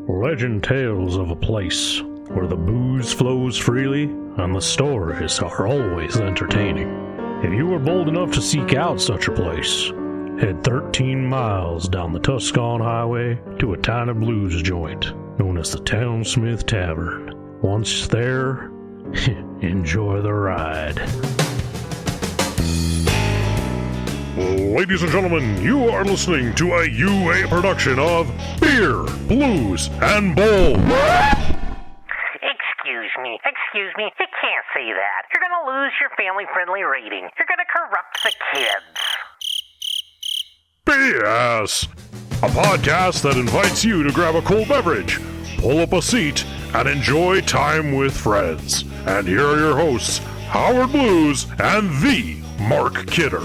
Legend tales of a place where the booze flows freely and the stories are always entertaining. If you were bold enough to seek out such a place, head 13 miles down the Tuscan Highway to a tiny blues joint known as the Townsmith Tavern. Once there, enjoy the ride. Ladies and gentlemen, you are listening to a UA production of Beer, Blues, and Bowl. Excuse me, you can't say that. You're gonna lose your family-friendly rating. You're gonna corrupt the kids. BS! A podcast that invites you to grab a cold beverage, pull up a seat, and enjoy time with friends. And here are your hosts, Howard Blues and the Mark Kidder.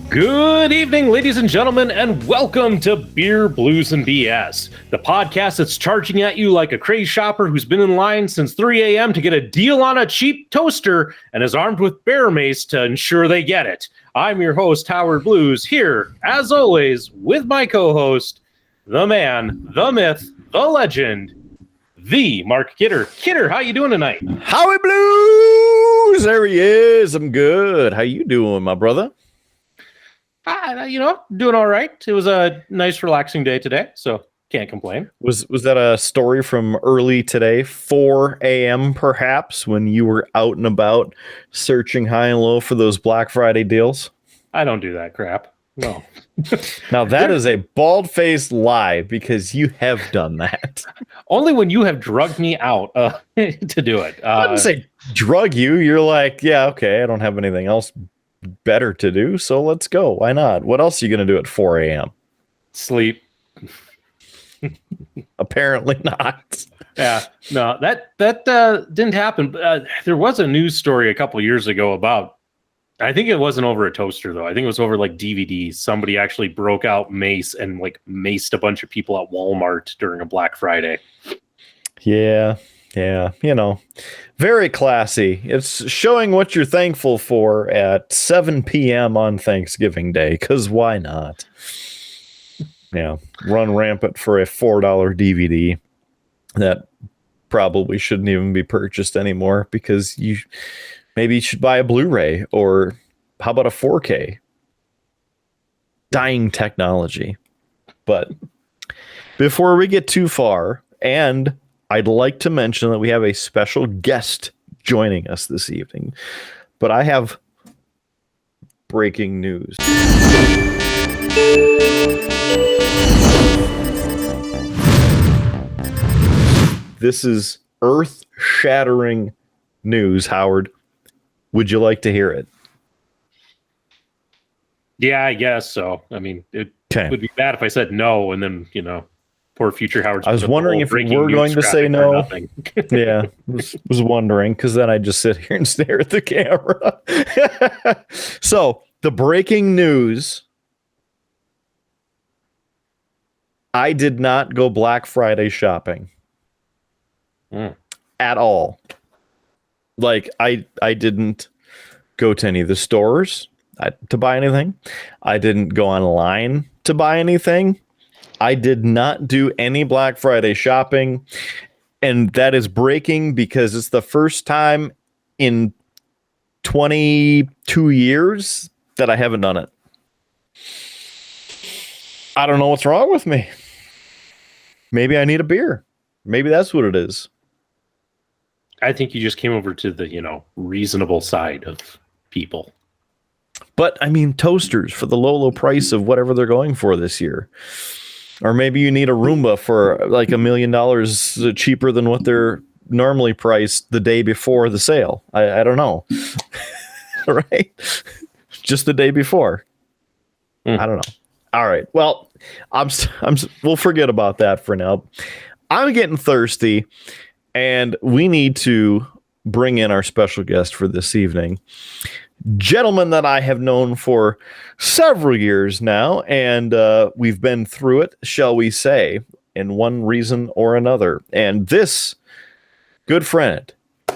Good evening, ladies and gentlemen, and welcome to Beer, Blues, and BS, the podcast that's charging at you like a crazy shopper who's been in line since 3 a.m. to get a deal on a cheap toaster and is armed with bear mace to ensure they get it. I'm your host, Howard Blues, here, as always, with my co-host, the man, the myth, the legend, the Mark Kidder. Kidder, how you doing tonight? Howie Blues! There he is. I'm good. How you doing, my brother? Doing all right. It was a nice, relaxing day today, so can't complain. Was that a story from early today, 4 a.m. perhaps, when you were out and about searching high and low for those Black Friday deals? I don't do that crap. No. Now that is a bald-faced lie, because you have done that. Only when you have drugged me out to do it. I didn't say drug you. You're like, yeah, okay, I don't have anything else better to do, so let's go. Why not? What else are you going to do at 4 a.m.? Sleep. Apparently not. Yeah, no, that didn't happen. There was a news story a couple years ago about, I think it wasn't over a toaster though. I think it was over like DVDs. Somebody actually broke out mace and like maced a bunch of people at Walmart during a Black Friday. Yeah, very classy. It's showing what you're thankful for at 7 p.m. on Thanksgiving Day, because why not? Yeah, run rampant for a $4 DVD that probably shouldn't even be purchased anymore, because maybe you should buy a Blu-ray, or how about a 4K? Dying technology. But before we get too far, and I'd like to mention that we have a special guest joining us this evening, but I have breaking news. This is earth-shattering news, Howard. Would you like to hear it? Yeah, I guess so. I mean, it would be bad if I said no, and then, poor future Howard. I was wondering if we're going to say no. Yeah, was wondering, because then I'd just sit here and stare at the camera. So, the breaking news. I did not go Black Friday shopping. At all. Like, I didn't go to any of the stores to buy anything. I didn't go online to buy anything. I did not do any Black Friday shopping, and that is breaking because it's the first time in 22 years that I haven't done it. I don't know what's wrong with me. Maybe I need a beer. Maybe that's what it is. I think you just came over to the, reasonable side of people. But, I mean, toasters for the low price of whatever they're going for this year. Or maybe you need a Roomba for like $1 million cheaper than what they're normally priced the day before the sale. I don't know. Right? Just the day before. I don't know. All right. Well, we'll forget about that for now. I'm getting thirsty, and we need to bring in our special guest for this evening. Gentleman that I have known for several years now, and we've been through it, shall we say, in one reason or another. And this good friend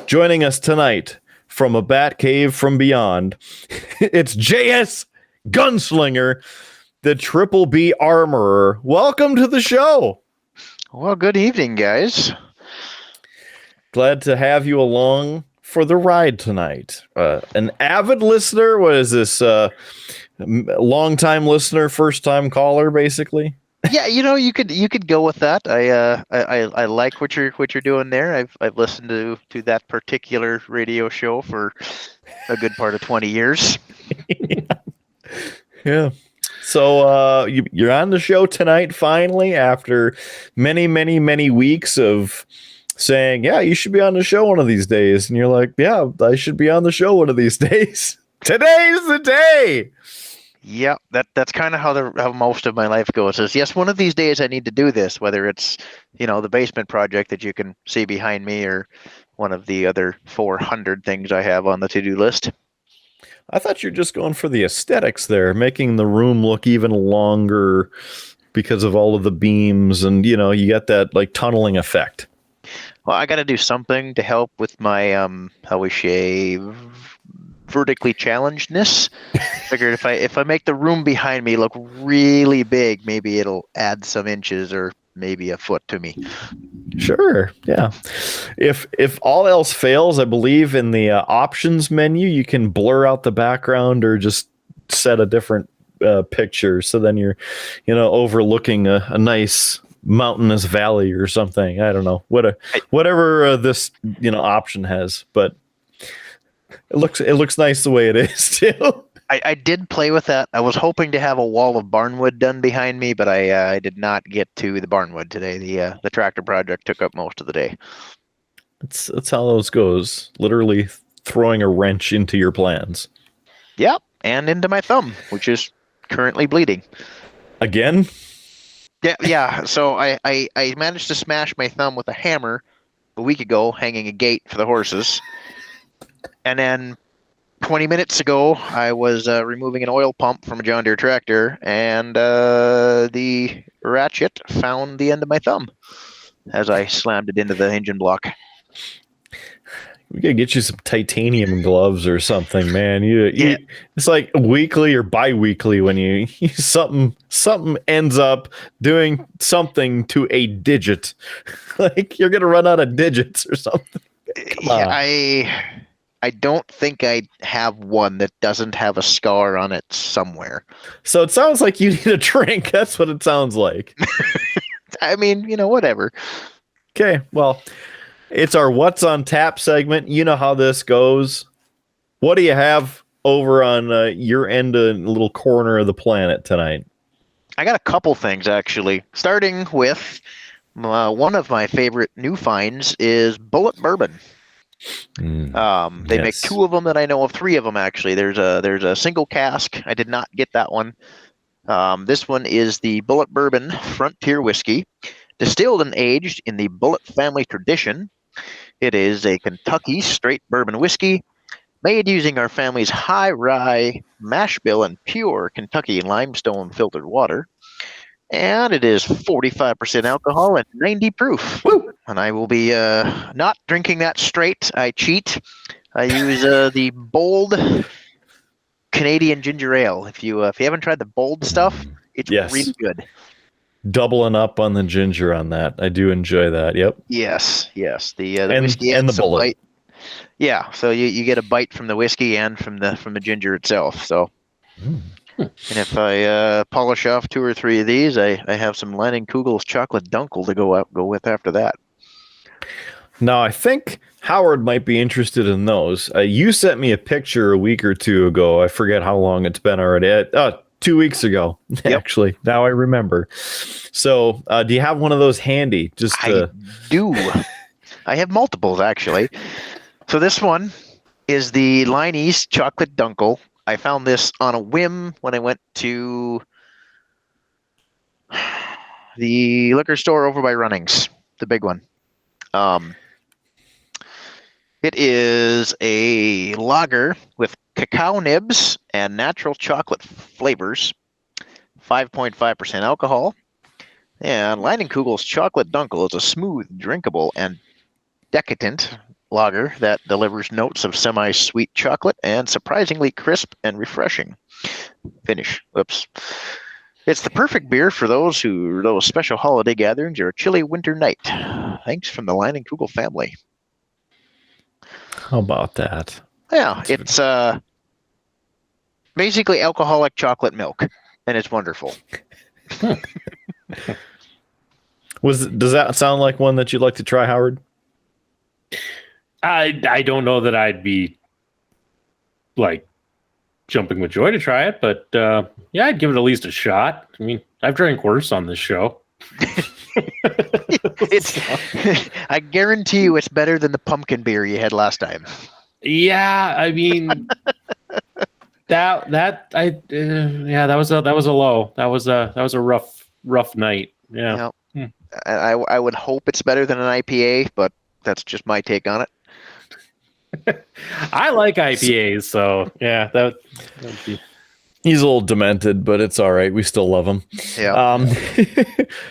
joining us tonight from a bat cave from beyond. It's JS Gunslinger, the Triple B Armorer. Welcome to the show. Well, good evening, guys. Glad to have you along for the ride tonight. An avid listener. What is this? Long-time listener, first-time caller, basically. Yeah, you could go with that. I like what you're doing there. I've listened to that particular radio show for a good part of 20 years. Yeah. So you're on the show tonight finally after many, many, many weeks of saying, yeah, you should be on the show one of these days. And you're like, yeah, I should be on the show one of these days. Today's the day. Yeah, that's kind of how most of my life goes. Is yes, one of these days I need to do this, whether it's, the basement project that you can see behind me or one of the other 400 things I have on the to-do list. I thought you're just going for the aesthetics there, making the room look even longer because of all of the beams and, you get that like tunneling effect. Well, I got to do something to help with my, how we say, vertically challengedness. Figured if I make the room behind me look really big, maybe it'll add some inches or maybe a foot to me. Sure, yeah. If all else fails, I believe in the options menu, you can blur out the background or just set a different picture. So then you're, overlooking a nice mountainous valley or something. I don't know whatever this option has, but it looks nice the way it is too. I did play with that. I was hoping to have a wall of barnwood done behind me, but I did not get to the barnwood today. The tractor project took up most of the day. That's how those goes. Literally throwing a wrench into your plans. Yep, and into my thumb, which is currently bleeding. Again? Yeah. So I managed to smash my thumb with a hammer a week ago, hanging a gate for the horses. And then 20 minutes ago, I was removing an oil pump from a John Deere tractor, and the ratchet found the end of my thumb as I slammed it into the engine block. We gotta get you some titanium gloves or something, man. You it's like weekly or bi-weekly when you something ends up doing something to a digit. Like you're gonna run out of digits or something. Come on. I don't think I have one that doesn't have a scar on it somewhere. So it sounds like you need a drink. That's what it sounds like. I mean, whatever. Okay, well, it's our What's on Tap segment. You know how this goes. What do you have over on your end of the little corner of the planet tonight? I got a couple things, actually. Starting with one of my favorite new finds is Bullet Bourbon. They make two of them that I know of, three of them actually. There's a single cask. I did not get that one. This one is the Bullet Bourbon Frontier Whiskey, distilled and aged in the Bullet family tradition. It is a Kentucky straight bourbon whiskey made using our family's high rye mash bill and pure Kentucky limestone filtered water. And it is 45% alcohol and 90 proof. Woo! And I will be not drinking that straight. I cheat. I use the bold Canadian ginger ale. If you haven't tried the bold stuff, it's really good. Doubling up on the ginger on that. I do enjoy that. Yep. Yes. The whiskey and the bullet. Bite. Yeah. So you get a bite from the whiskey and from the ginger itself. So. And if I polish off 2 or 3 of these, I have some Leinenkugel's chocolate dunkel to go with after that. Now, I think Howard might be interested in those. You sent me a picture a week or two ago. I forget how long it's been already. 2 weeks ago, actually. Now I remember. So, do you have one of those handy? I do. I have multiples, actually. So this one is the Leinie's chocolate dunkel. I found this on a whim when I went to the liquor store over by Runnings, the big one. It is a lager with cacao nibs and natural chocolate flavors, 5.5% alcohol. And Leinenkugel's chocolate dunkel is a smooth, drinkable, and decadent lager that delivers notes of semi-sweet chocolate and surprisingly crisp and refreshing finish. Oops. It's the perfect beer for those special holiday gatherings or a chilly winter night. Thanks from the Line and Kugel family. How about that? Yeah, it's basically alcoholic chocolate milk, and it's wonderful. Does that sound like one that you'd like to try, Howard? I don't know that I'd be like jumping with joy to try it, but yeah, I'd give it at least a shot. I mean, I've drank worse on this show. I guarantee you it's better than the pumpkin beer you had last time. Yeah, I mean that was a low. That was a rough night. Yeah. I would hope it's better than an IPA, but that's just my take on it. I like IPAs, so yeah, that'd be. He's a little demented, but it's all right. We still love him. Yeah.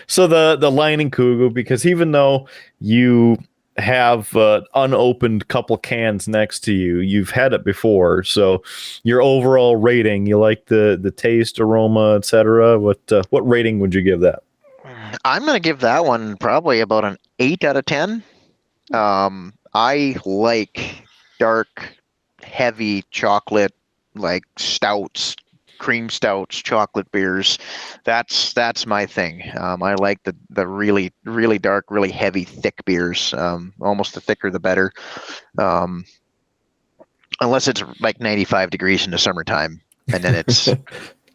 So the Line and Kugel, because even though you have unopened couple cans next to you, you've had it before. So your overall rating, you like the taste, aroma, etc. What rating would you give that? I'm going to give that one probably about an 8 out of 10. I like dark, heavy chocolate, like stouts, cream stouts, chocolate beers. That's my thing. I like the really, really dark, really heavy, thick beers. Almost the thicker the better. Unless it's like 95 degrees in the summertime, and then it's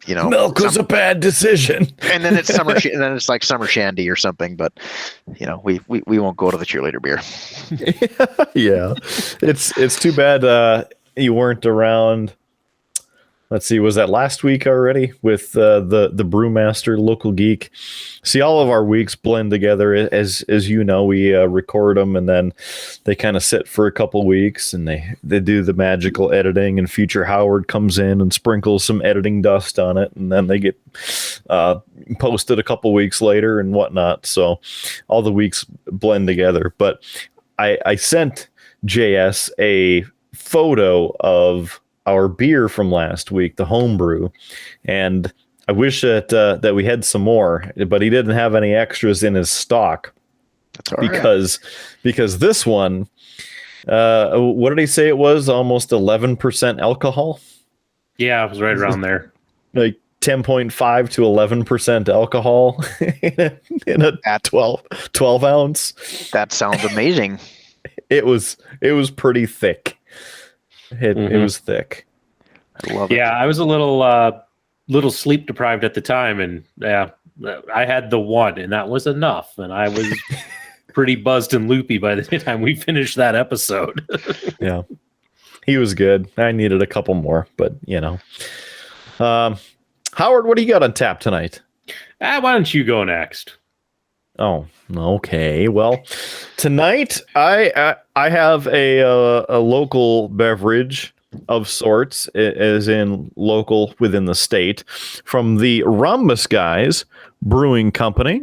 milk was a bad decision. And then it's and then it's like summer shandy or something. But we won't go to the cheerleader beer. Yeah, it's too bad you weren't around. Let's see, was that last week already with the Brewmaster Local Geek? See, all of our weeks blend together. As you know, we record them and then they kind of sit for a couple weeks and they do the magical editing, and Future Howard comes in and sprinkles some editing dust on it, and then they get posted a couple weeks later and whatnot. So all the weeks blend together. But I sent JS a photo of our beer from last week, the homebrew, and I wish that we had some more, but he didn't have any extras in his stock. That's all because this one, what did he say it was? Almost 11% alcohol. Yeah, it was right around there. Like 10.5 to 11% alcohol in a 12 ounce. That sounds amazing. It was pretty thick. It was thick. I love it. Yeah, I was a little sleep deprived at the time, and I had the one, and that was enough. And I was pretty buzzed and loopy by the time we finished that episode. Yeah, he was good. I needed a couple more, but Howard, what do you got on tap tonight? Why don't you go next? Oh, okay. Well, tonight I have a local beverage of sorts, as in local within the state, from the Rhombus Guys Brewing Company,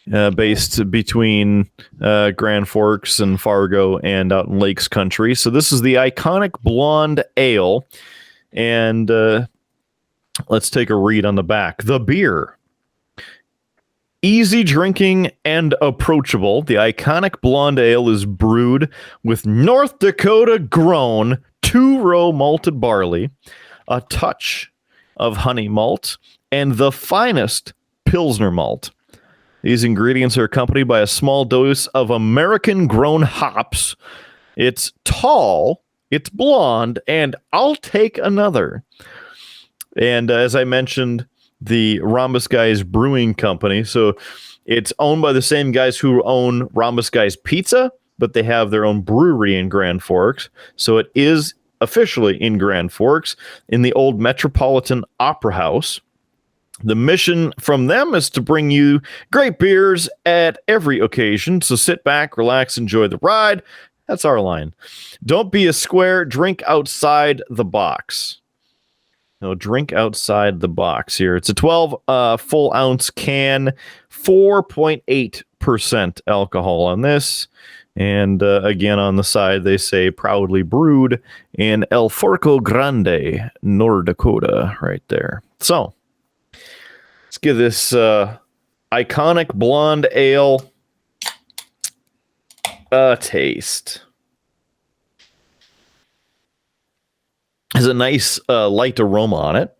based between Grand Forks and Fargo and out in Lakes Country. So this is the iconic blonde ale, and let's take a read on the back. The beer. Easy drinking and approachable, the iconic blonde ale is brewed with North Dakota grown 2-row malted barley, a touch of honey malt, and the finest Pilsner malt. These ingredients are accompanied by a small dose of American grown hops. It's tall, it's blonde, and I'll take another. And as I mentioned, the Rhombus Guys Brewing Company. So it's owned by the same guys who own Rhombus Guys Pizza, but they have their own brewery in Grand Forks. So it is officially in Grand Forks in the old Metropolitan Opera House. The mission from them is to bring you great beers at every occasion. So sit back, relax, enjoy the ride. That's our line. Don't be a square, drink outside the box. No, drink outside the box here. It's a 12 full ounce can, 4.8% alcohol on this. And again, on the side, they say proudly brewed in El Forco Grande, North Dakota, right there. So let's give this iconic blonde ale a taste. Has a nice light aroma on it.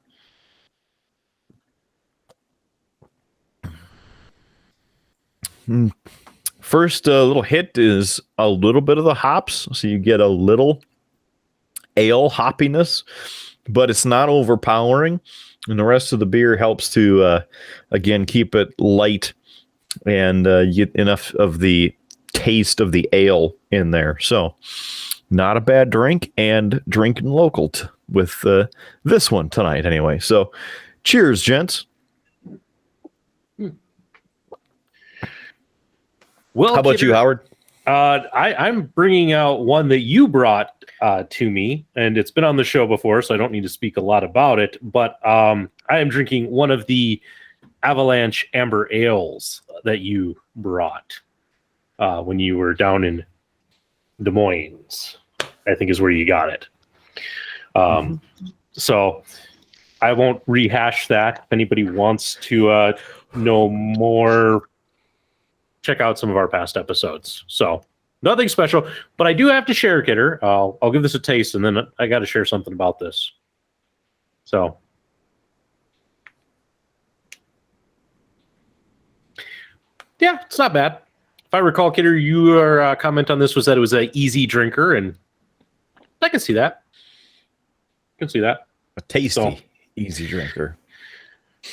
First little hit is a little bit of the hops, so you get a little ale hoppiness, but it's not overpowering, and the rest of the beer helps to again keep it light and get enough of the taste of the ale in there. So not a bad drink, and drinking local with this one tonight anyway. So cheers, gents. Well, how about you, Howard? I'm bringing out one that you brought to me, and it's been on the show before, so I don't need to speak a lot about it. But I am drinking one of the Avalanche Amber Ales that you brought when you were down in Des Moines, I think is where you got it. So I won't rehash that. If anybody wants to know more, check out some of our past episodes. So nothing special, but I do have to share, Kidder. I'll give this a taste, and then I got to share something about this. So yeah, it's not bad. If I recall, Kidder, your comment on this was that it was an easy drinker, and I can see that. I can see that. A tasty, easy drinker.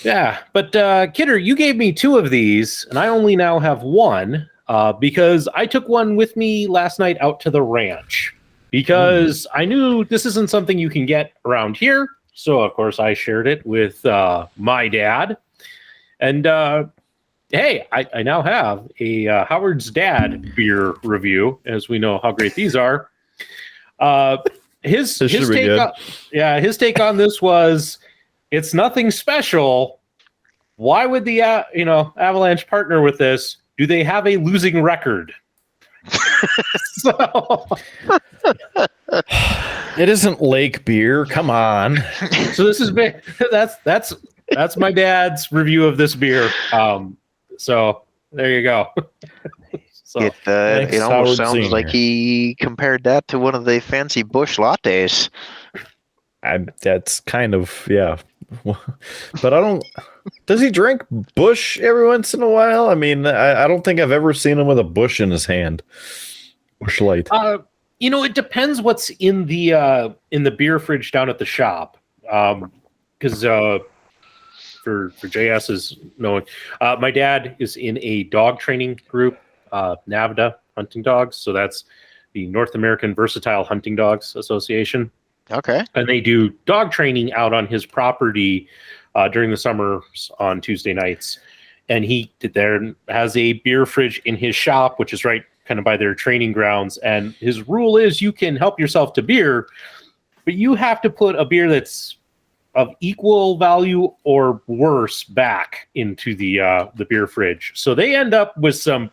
Yeah, but Kidder, you gave me two of these, and I only now have one because I took one with me last night out to the ranch because I knew this isn't something you can get around here. So, of course, I shared it with my dad. And, hey, I now have a Howard's Dad beer review, as we know how great these are. His take on this was, it's nothing special. Why would the Avalanche partner with this? Do they have a losing record? So it isn't lake beer. Come on. So this is big. That's my dad's review of this beer. So there you go. So it almost sounds like he compared that to one of the fancy Busch lattes. That's kind of, yeah. But I don't. Does he drink Busch every once in a while? I mean, I don't think I've ever seen him with a Busch in his hand. Busch Light. It depends what's in the beer fridge down at the shop. Because for JS's knowing, my dad is in a dog training group, NAVDA Hunting Dogs. So that's the North American Versatile Hunting Dogs Association. Okay. And they do dog training out on his property during the summers on Tuesday nights. And he has a beer fridge in his shop, which is right kind of by their training grounds. And his rule is you can help yourself to beer, but you have to put a beer that's of equal value or worse back into the beer fridge. So they end up with some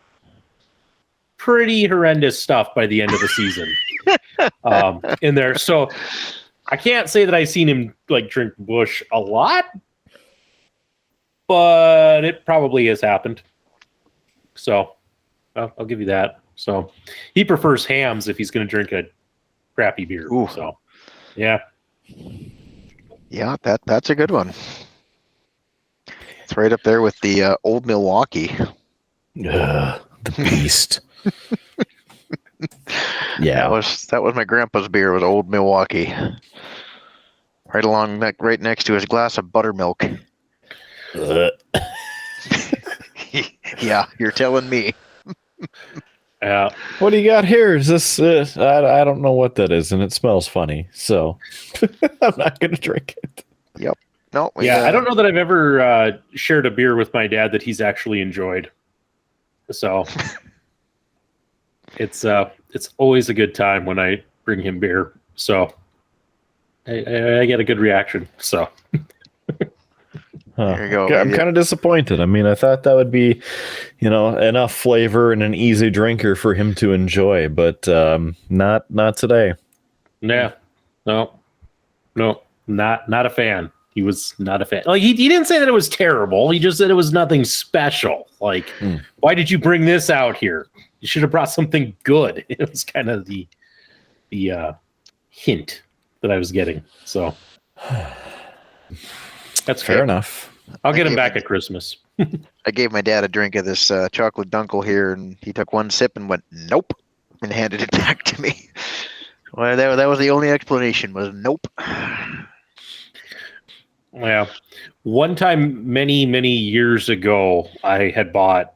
pretty horrendous stuff by the end of the season in there. So I can't say that I've seen him drink Busch a lot, but it probably has happened. So I'll give you that. So he prefers hams if he's going to drink a crappy beer. Ooh. So yeah. Yeah, that's a good one. It's right up there with the Old Milwaukee. The beast. Yeah, that was my grandpa's beer. Was Old Milwaukee. Right next to his glass of buttermilk. Yeah, you're telling me. What do you got here? Is this? I don't know what that is, and it smells funny. So I'm not going to drink it. Yep. No. I don't know that I've ever shared a beer with my dad that he's actually enjoyed. So it's always a good time when I bring him beer. So I get a good reaction. So There you go. I'm kind of disappointed. I mean, I thought that would be, enough flavor and an easy drinker for him to enjoy, but not today. Yeah. No, not a fan. He was not a fan. Like he didn't say that it was terrible. He just said it was nothing special. Like, why did you bring this out here? You should have brought something good. It was kind of the hint that I was getting. So that's fair enough. I'll get him back at Christmas. I gave my dad a drink of this chocolate dunkel here, and he took one sip and went, nope, and handed it back to me. Well, that was the only explanation, was nope. Yeah. One time many years ago, I had bought,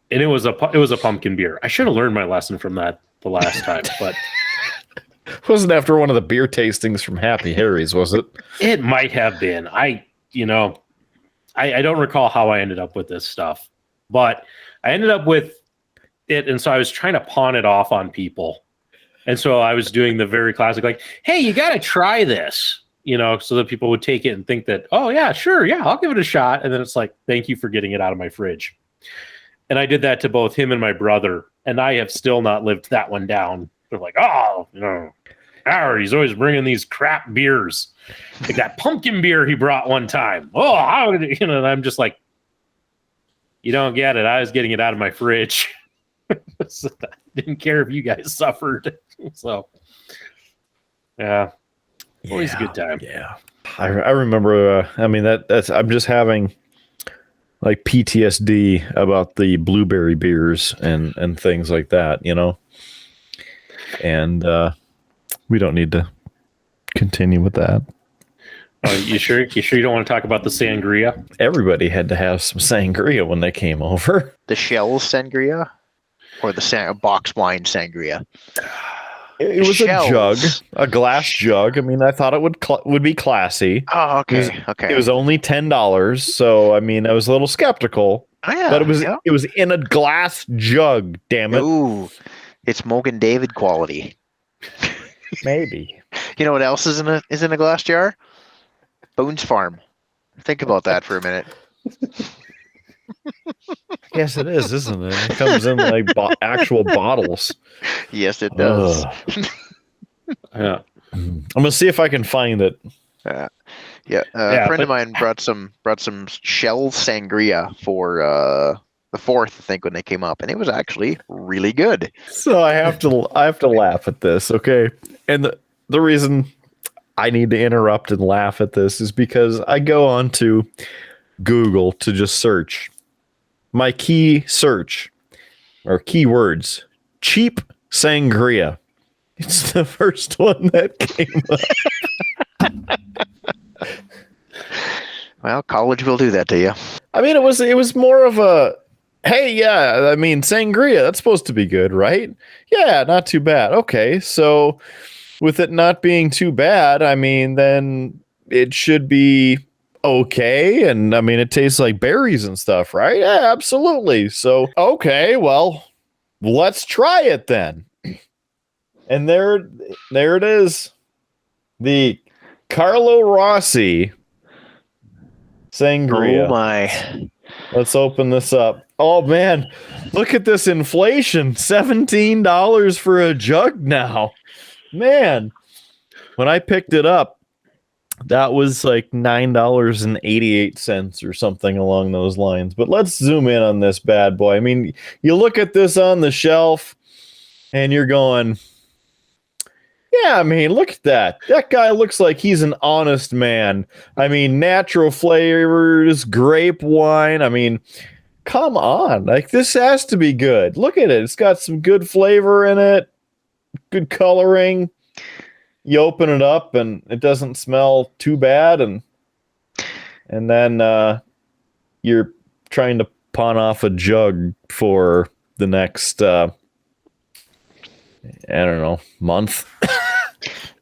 and it was a pumpkin beer. I should have learned my lesson from that the last time, but it wasn't after one of the beer tastings from Happy Harry's, was it? It might have been. I don't recall how I ended up with this stuff, but I ended up with it, and so I was trying to pawn it off on people. And so I was doing the very classic, like, hey, you got to try this, so that people would take it and think that, oh, yeah, sure, yeah, I'll give it a shot. And then it's like, thank you for getting it out of my fridge. And I did that to both him and my brother, and I have still not lived that one down. They're like, oh, Howard, he's always bringing these crap beers. Like that pumpkin beer he brought one time. Oh, how did and I'm just like, you don't get it. I was getting it out of my fridge. So I didn't care if you guys suffered. So, yeah, always a good time. Yeah, I remember. That's. I'm just having like PTSD about the blueberry beers and things like that. And we don't need to continue with that. You sure you don't want to talk about the sangria? Everybody had to have some sangria when they came over. The shells sangria, or the box wine sangria? It was shells. A jug, a glass jug. I mean, I thought it would be classy. Oh, okay, okay. It was only $10, so I mean, I was a little skeptical. Oh, yeah, but it was in a glass jug. Damn it! Ooh, it's Mogan David quality. Maybe. You know what else is in a glass jar? Boone's Farm. Think about that for a minute. Yes, it is, isn't it? It comes in like actual bottles. Yes, it does. Yeah. I'm gonna see if I can find it. A friend of mine brought some shell sangria for the 4th, I think, when they came up, and it was actually really good. So I have to laugh at this, okay? And the reason I need to interrupt and laugh at this is because I go on to Google to just search. My key search or keywords, cheap sangria. It's the first one that came up. Well, college will do that to you. I mean, it was more of a, hey, yeah, I mean, sangria, that's supposed to be good, right? Yeah, not too bad. Okay, so with it not being too bad, I mean, then it should be okay. And I mean, it tastes like berries and stuff, right? Yeah, absolutely. So, okay, well, let's try it then. And there it is. The Carlo Rossi sangria. Oh my. Let's open this up. Oh man, look at this inflation. $17 for a jug now. Man, when I picked it up, that was like $9.88 or something along those lines. But let's zoom in on this bad boy. I mean, you look at this on the shelf and you're going, yeah, I mean, look at that. That guy looks like he's an honest man. I mean, natural flavors, grape wine. I mean, come on. Like, this has to be good. Look at it. It's got some good flavor in it, good coloring. You open it up and it doesn't smell too bad. And then you're trying to pawn off a jug for the next, I don't know, month.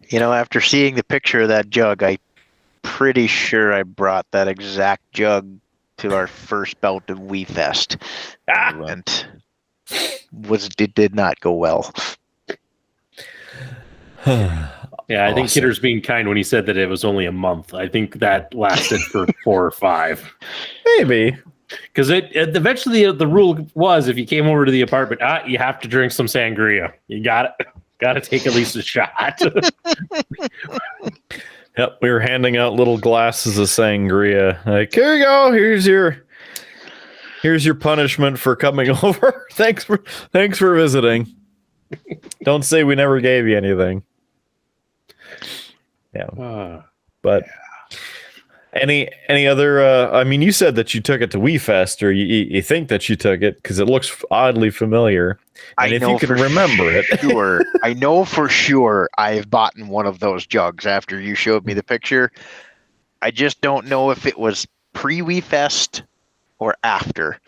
You know, after seeing the picture of that jug, I'm pretty sure I brought that exact jug to our first bout of Wee Fest. And it did not go well. Yeah, I think Awesome. Kidder's being kind when he said that it was only a month. I think that lasted for 4 or 5. Maybe. Because it eventually the rule was if you came over to the apartment, you have to drink some sangria. You got to take at least a shot. Yep, we were handing out little glasses of sangria. Like, here you go. Here's your punishment for coming over. Thanks for visiting. Don't say we never gave you anything. Yeah. But any other I mean, you said that you took it to WeFest, or you think that you took it because it looks oddly familiar. And if you can remember it. Sure. I know for sure I've bought one of those jugs after you showed me the picture. I just don't know if it was pre-WeFest or after.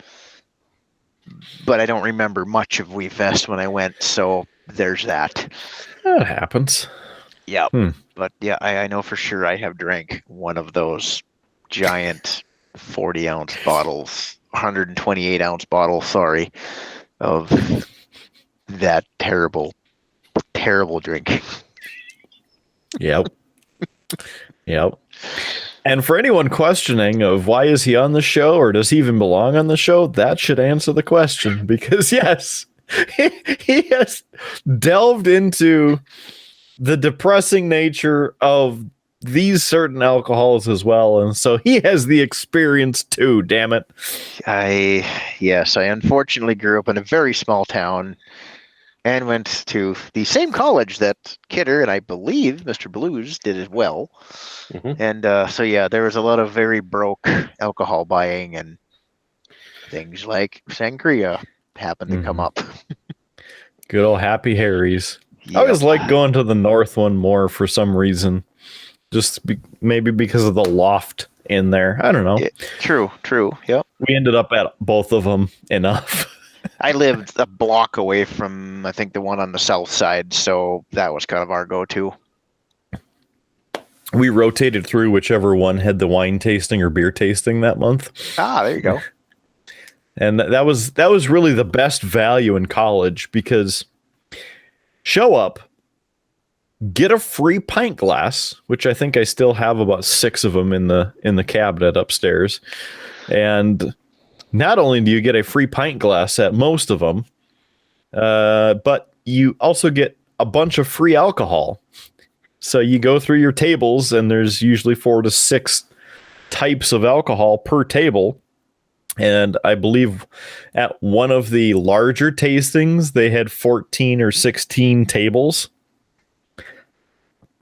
But I don't remember much of WeFest when I went, so there's that. That happens. Yeah. But yeah, I know for sure I have drank one of those giant 40-ounce bottles, 128-ounce bottle, sorry, of that terrible drink. Yep. And for anyone questioning of why is he on the show, or does he even belong on the show, that should answer the question, because yes, he has delved into the depressing nature of these certain alcohols as well, and so he has the experience too, damn it. I unfortunately grew up in a very small town and went to the same college that Kidder and I believe Mr. Blues did as well. Mhm. And so yeah, there was a lot of very broke alcohol buying, and things like sangria happened to come up. Good old Happy Harry's. I Yep. always like going to the north one more for some reason. Just maybe because of the loft in there. I don't know. True. Yep. We ended up at both of them enough. I lived a block away from, I think, the one on the south side, so that was kind of our go-to. We rotated through whichever one had the wine tasting or beer tasting that month. There you go. And that was really the best value in college, because show up, get a free pint glass, which I think I still have about 6 of them in the cabinet upstairs. And not only do you get a free pint glass at most of them, but you also get a bunch of free alcohol. So you go through your tables, and there's usually 4 to 6 types of alcohol per table. And I believe at one of the larger tastings, they had 14 or 16 tables.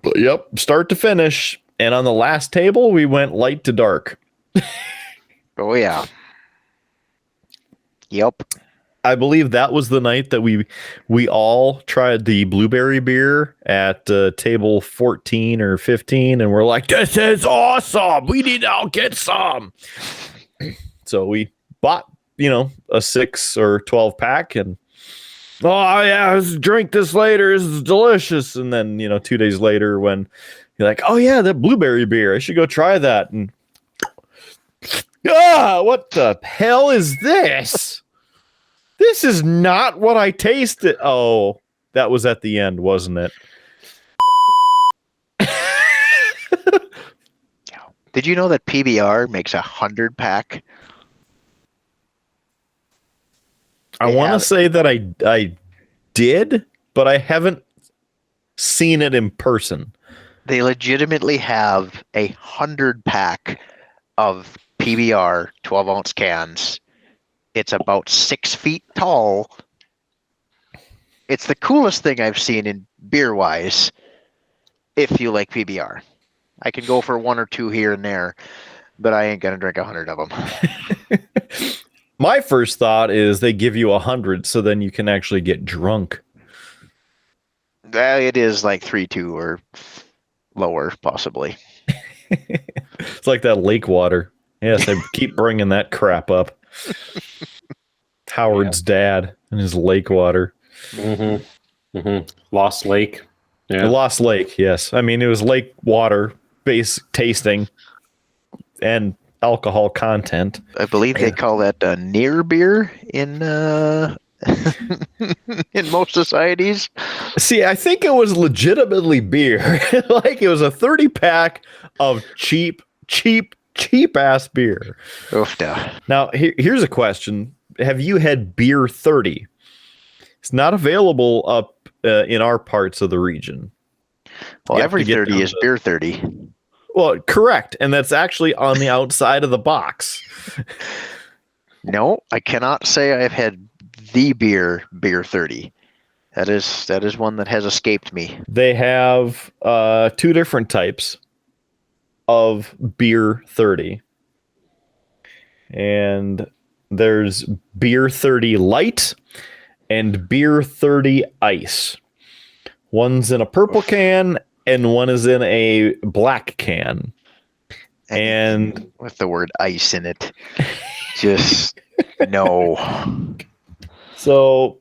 But yep, start to finish. And on the last table, we went light to dark. Oh, yeah. Yep. I believe that was the night that we all tried the blueberry beer at table 14 or 15, and we're like, this is awesome. We need to all get some. So we bought, a 6 or 12 pack, and oh yeah, let's drink this later. This is delicious. And then, 2 days later, when you're like, oh yeah, that blueberry beer, I should go try that. And what the hell is this? This is not what I tasted. Oh, that was at the end, wasn't it? Did you know that PBR makes 100-pack? I want to say that I did, but I haven't seen it in person. They legitimately have 100-pack of PBR 12-ounce cans. It's about 6 feet tall. It's the coolest thing I've seen in beer-wise, if you like PBR. I can go for 1 or 2 here and there, but I ain't going to drink 100 of them. My first thought is they give you 100 so then you can actually get drunk. It is like 3.2 or lower, possibly. It's like that lake water. Yes, I keep bringing that crap up. Howard's dad and his lake water. Lost Lake. Yeah. Lost Lake, yes. I mean, it was lake water base tasting and alcohol content. I believe they call that near beer in in most societies. See, I think it was legitimately beer. Like it was a 30 pack of cheap ass beer. Oofda. Now, here's a question. Have you had beer 30? It's not available up in our parts of the region. Well, every 30 is beer 30. Well, correct. And that's actually on the outside of the box. No, I cannot say I've had the beer 30. That is one that has escaped me. They have two different types of beer 30. And there's beer 30 light and beer 30 ice. One's in a purple can and one is in a black can. And with the word ice in it. Just no. So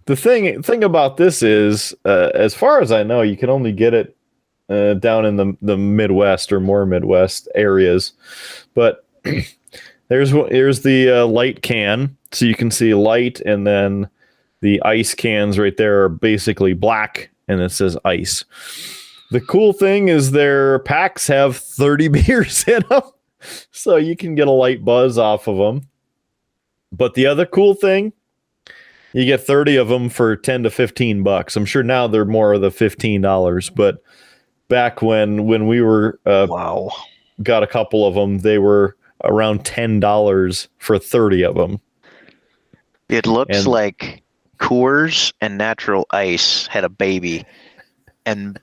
the thing about this is, as far as I know, you can only get it down in the Midwest or more Midwest areas. But here's the light can, so you can see light, and then the ice cans right there are basically black, and it says ice. The cool thing is their packs have 30 beers in them, so you can get a light buzz off of them. But the other cool thing, you get 30 of them for $10 to $15. I'm sure now they're more of the $15, but back when we were got a couple of them, they were around $10 for 30 of them. It looks like Coors and Natural Ice had a baby and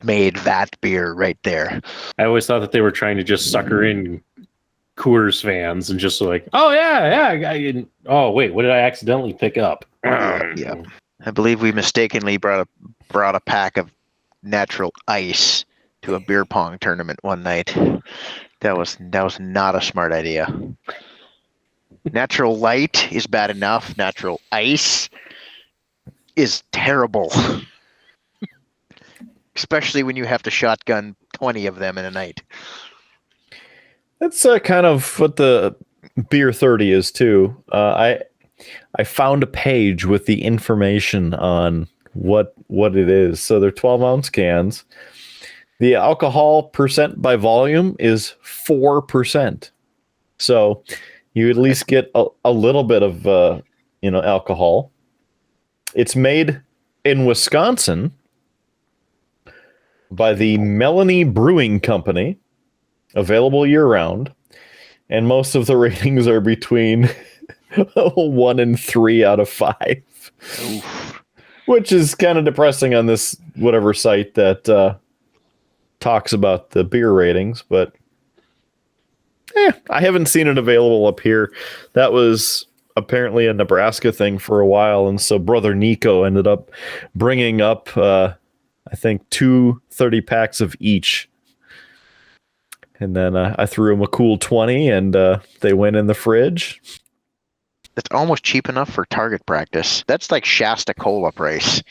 made that beer right there. I always thought that they were trying to just sucker in Coors fans and just like, oh yeah. Oh wait, what did I accidentally pick up? Yeah, I believe we mistakenly brought a pack of Natural Ice to a beer pong tournament one night. That was not a smart idea. Natural Light is bad enough. Natural Ice is terrible. Especially when you have to shotgun 20 of them in a night. That's kind of what the beer 30 is too. I found a page with the information on what it is. So they're 12-ounce cans. The alcohol percent by volume is 4%. So you at least get a little bit of alcohol. It's made in Wisconsin by the Melanie Brewing Company, available year-round, and most of the ratings are between 1 and 3 out of 5. Oof. Which is kind of depressing on this whatever site that talks about the beer ratings, but I haven't seen it available up here. That was apparently a Nebraska thing for a while, and so Brother Nico ended up bringing up I think 2 30 packs of each. And then I threw them a cool 20, and they went in the fridge. It's almost cheap enough for target practice. That's like Shasta Cola price.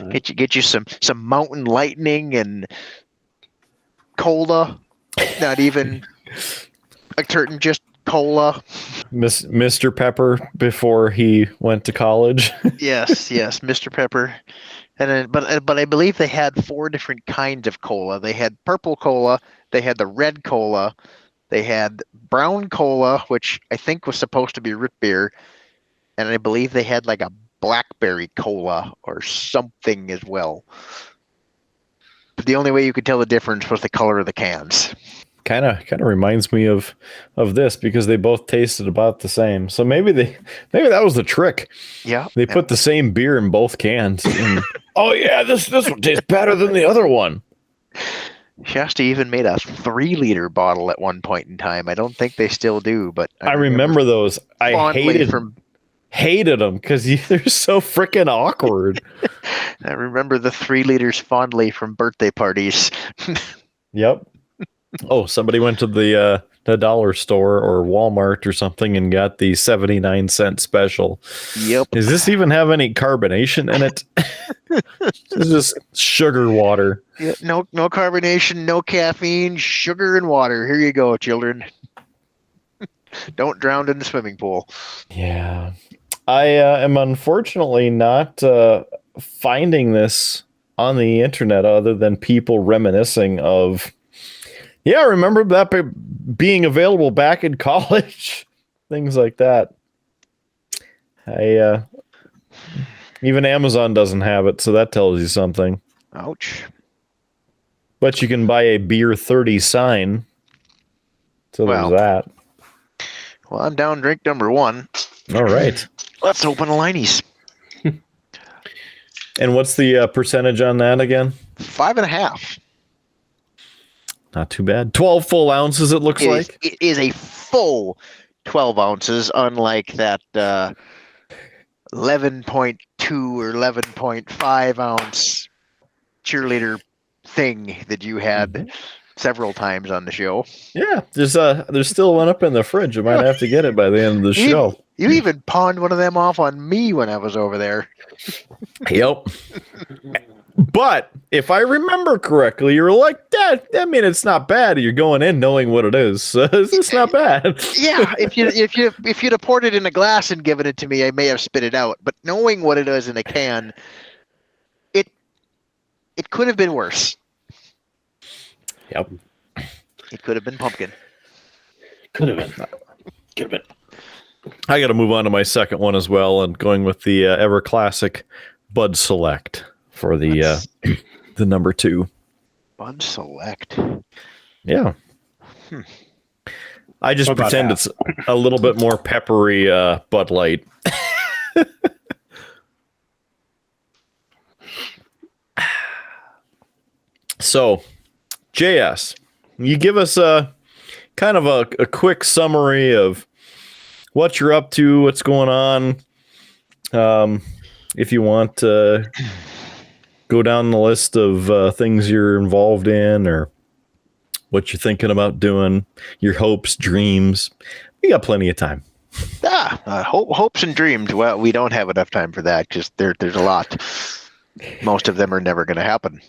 Get you some Mountain Lightning and cola. Not even a curtain, just cola. Mr. Pepper before he went to college. yes, Mr. Pepper. And then, but I believe they had 4 different kinds of cola. They had purple cola, they had the red cola, they had brown cola, which I think was supposed to be root beer, and I believe they had like a blackberry cola or something as well. But the only way you could tell the difference was the color of the cans. Kind of reminds me of this because they both tasted about the same. So maybe that was the trick. Yeah, they put the same beer in both cans. And, oh yeah, this one tastes better than the other one. Shasta even made a 3-liter bottle at one point in time. I don't think they still do, but I remember those. I hated them because they're so freaking awkward. I remember the 3 liters fondly from birthday parties. Yep. Oh, somebody went to the dollar store or Walmart or something and got the 79-cent special. Yep. Does this even have any carbonation in it? It's just sugar water. Yeah, no carbonation, no caffeine, sugar and water. Here you go, children. Don't drown in the swimming pool. Yeah. I am unfortunately not finding this on the internet other than people reminiscing of, yeah, I remember that being available back in college, things like that. Even Amazon doesn't have it, so that tells you something. Ouch. But you can buy a Beer 30 sign. So Well. there's that. Well, I'm down drink number 1. All right. Let's open a Liney's. And what's the percentage on that again? 5.5. Not too bad. 12 full ounces, it looks like. It is a full 12 ounces, unlike that 11.2 or 11.5 ounce cheerleader thing that you had several times on the show. Yeah, there's still one up in the fridge. I might have to get it by the end of the show. You even pawned one of them off on me when I was over there. Yep. But if I remember correctly, you're like, Dad, I mean, it's not bad. You're going in knowing what it is. So it's not bad. Yeah, if you'd have poured it in a glass and given it to me, I may have spit it out. But knowing what it is in a can, it could have been worse. Yep. It could have been pumpkin. Could have been. Could have been. I got to move on to my second one as well, and going with the ever classic Bud Select for the the number 2. Bud Select. Yeah. I just pretend it's a little bit more peppery Bud Light. So, JS, you give us a kind of a quick summary of what you're up to, what's going on. If you want to go down the list of things you're involved in or what you're thinking about doing, your hopes, dreams, we got plenty of time. Hopes and dreams. Well, we don't have enough time for that because there's a lot. Most of them are never going to happen.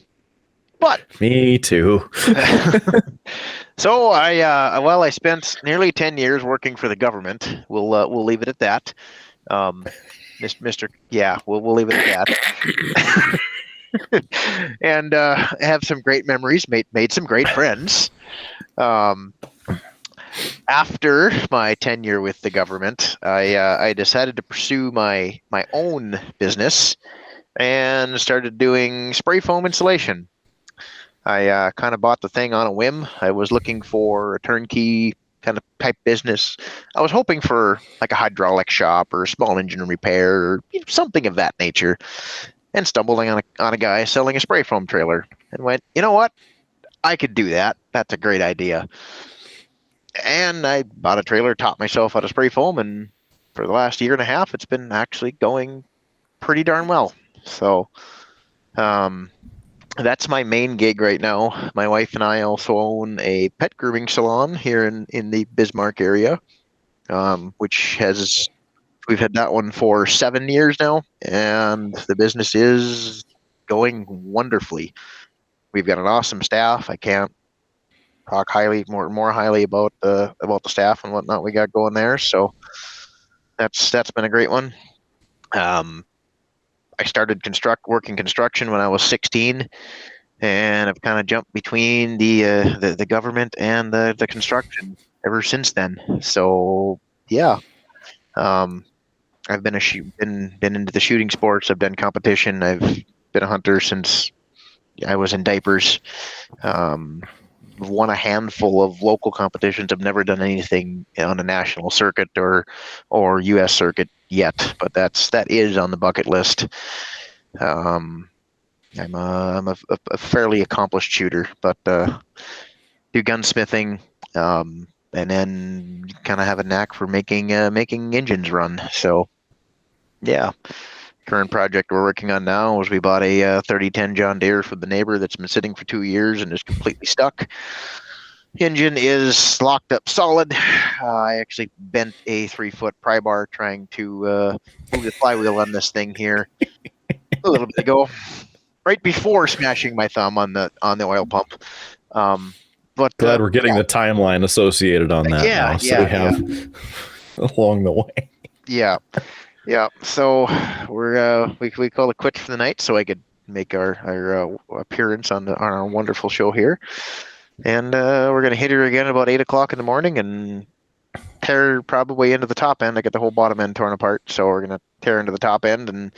But me too. So I spent nearly 10 years working for the government. We'll leave it at that. Mr. Yeah, we'll leave it at that. And have some great memories. Made some great friends. After my tenure with the government, I decided to pursue my own business and started doing spray foam insulation. I kind of bought the thing on a whim. I was looking for a turnkey kind of type business. I was hoping for like a hydraulic shop or a small engine repair or something of that nature, and stumbled on a guy selling a spray foam trailer and went, you know what? I could do that. That's a great idea. And I bought a trailer, taught myself how to spray foam, and for the last year and a half, it's been actually going pretty darn well. So, that's my main gig right now. My wife and I also own a pet grooming salon here in the Bismarck area, which we've had that one for 7 years now, and the business is going wonderfully. We've got an awesome staff. I can't talk more highly about the staff and whatnot we got going there. So that's been a great one. I started working construction when I was 16, and I've kind of jumped between the government and the construction ever since then. So yeah, I've been into the shooting sports. I've done competition. I've been a hunter since I was in diapers. Won a handful of local competitions. I've never done anything on a national circuit or U.S. circuit yet, but that is on the bucket list. I'm a fairly accomplished shooter, but do gunsmithing, and then kind of have a knack for making engines run. So yeah. Current project we're working on now is we bought a 3010 John Deere from the neighbor that's been sitting for 2 years and is completely stuck. Engine is locked up solid. I actually bent a 3-foot pry bar trying to move the flywheel on this thing here a little bit ago, right before smashing my thumb on the oil pump. But glad we're getting the timeline associated on that now, so we have along the way. Yeah. Yeah, so we call it quits for the night, so I could make our appearance on our wonderful show here, and we're gonna hit her again about 8 o'clock in the morning and tear probably into the top end. I get the whole bottom end torn apart, so we're gonna tear into the top end and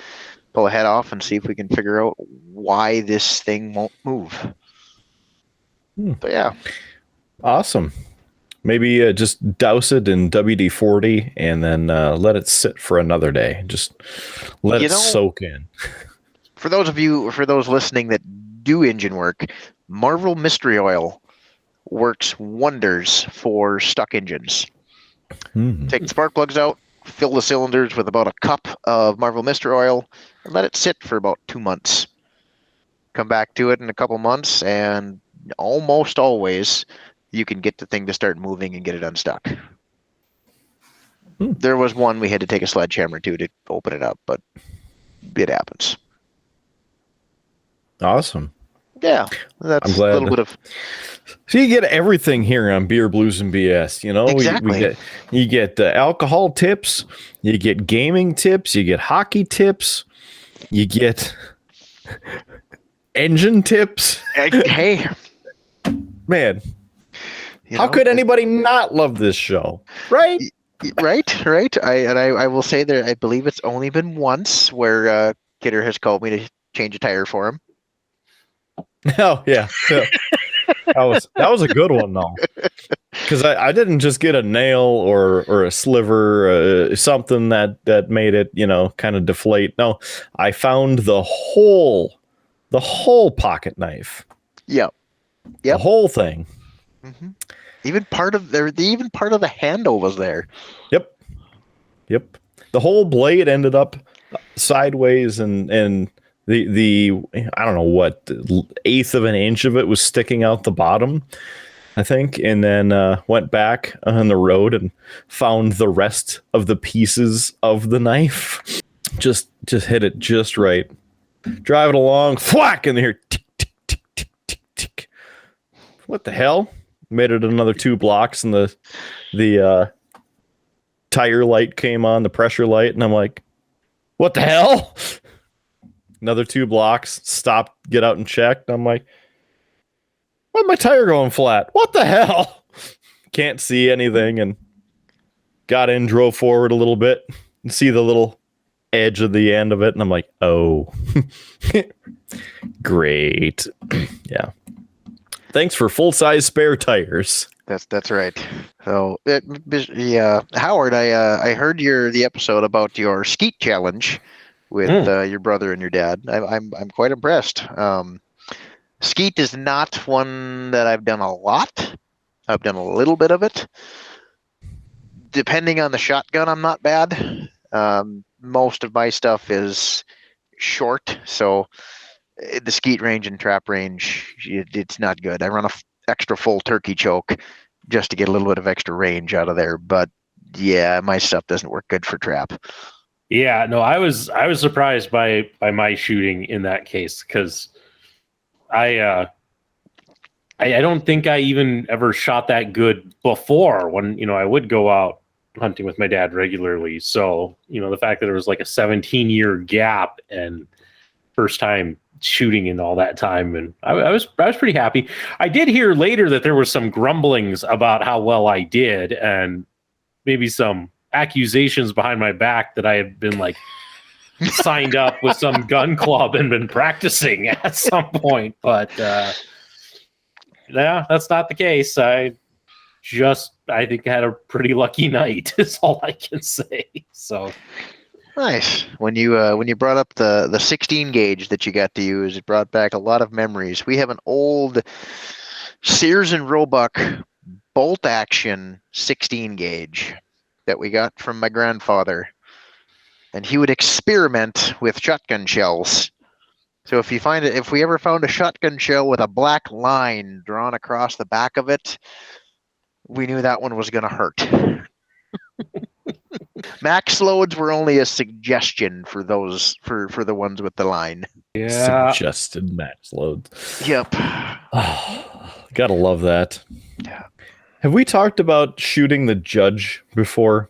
pull a head off and see if we can figure out why this thing won't move. But yeah, Awesome. Maybe just douse it in WD-40 and then let it sit for another day. Just let it soak in. For those listening that do engine work, Marvel Mystery Oil works wonders for stuck engines. Take the spark plugs out, fill the cylinders with about a cup of Marvel Mystery Oil, and let it sit for about 2 months. Come back to it in a couple months, and almost always you can get the thing to start moving and get it unstuck. There was one we had to take a sledgehammer to open it up, but it happens. Awesome. Yeah, that's a little bit of. So you get everything here on Beer, Blues, and BS. You know, Exactly. You get alcohol tips, you get gaming tips, you get hockey tips, you get engine tips. Hey, man, how could anybody not love this show? Right? Right. I will say that I believe it's only been once where Kidder has called me to change a tire for him. Oh yeah. That was a good one though, because I didn't just get a nail or a sliver, something that made it kind of deflate. No, I found the whole pocket knife. Yep. The whole thing. Mm-hmm. Even part of the handle was there. Yep. The whole blade ended up sideways, and the I don't know what, the eighth of an inch of it was sticking out the bottom, I think, and then went back on the road and found the rest of the pieces of the knife. Just hit it just right. Driving along, whack, and here, tick, tick, tick, tick, tick, tick. What the hell? Made it another 2 blocks, and the tire light came on, the pressure light, and I'm like, what the hell? Another 2 blocks, stopped, get out and checked. I'm like, why'd my tire going flat? What the hell? Can't see anything, and got in, drove forward a little bit, and see the little edge of the end of it, and I'm like, oh, great. Yeah. Thanks for full-size spare tires. That's right. So, Howard, I heard the episode about your skeet challenge with your brother and your dad. I'm quite impressed. Skeet is not one that I've done a lot. I've done a little bit of it. Depending on the shotgun, I'm not bad. Most of my stuff is short, so the skeet range and trap range, it's not good. I run a extra full turkey choke just to get a little bit of extra range out of there. But yeah, my stuff doesn't work good for trap. Yeah, no, I was surprised by my shooting in that case, because I don't think I even ever shot that good before, when I would go out hunting with my dad regularly. So the fact that there was like a 17-year gap and first time shooting in all that time, and I was pretty happy. I did hear later that there were some grumblings about how well I did, and maybe some accusations behind my back that I had been like signed up with some gun club and been practicing at some point. But yeah, that's not the case. I think I had a pretty lucky night is all I can say. So nice. When you brought up the 16 gauge that you got to use, it brought back a lot of memories. We have an old Sears and Roebuck bolt action 16 gauge that we got from my grandfather, and he would experiment with shotgun shells. So if we ever found a shotgun shell with a black line drawn across the back of it, we knew that one was going to hurt. Max loads were only a suggestion for those for the ones with the line. yeah, Suggested max loads. Yep. Oh, gotta love that. Yeah. Have we talked about shooting the judge before?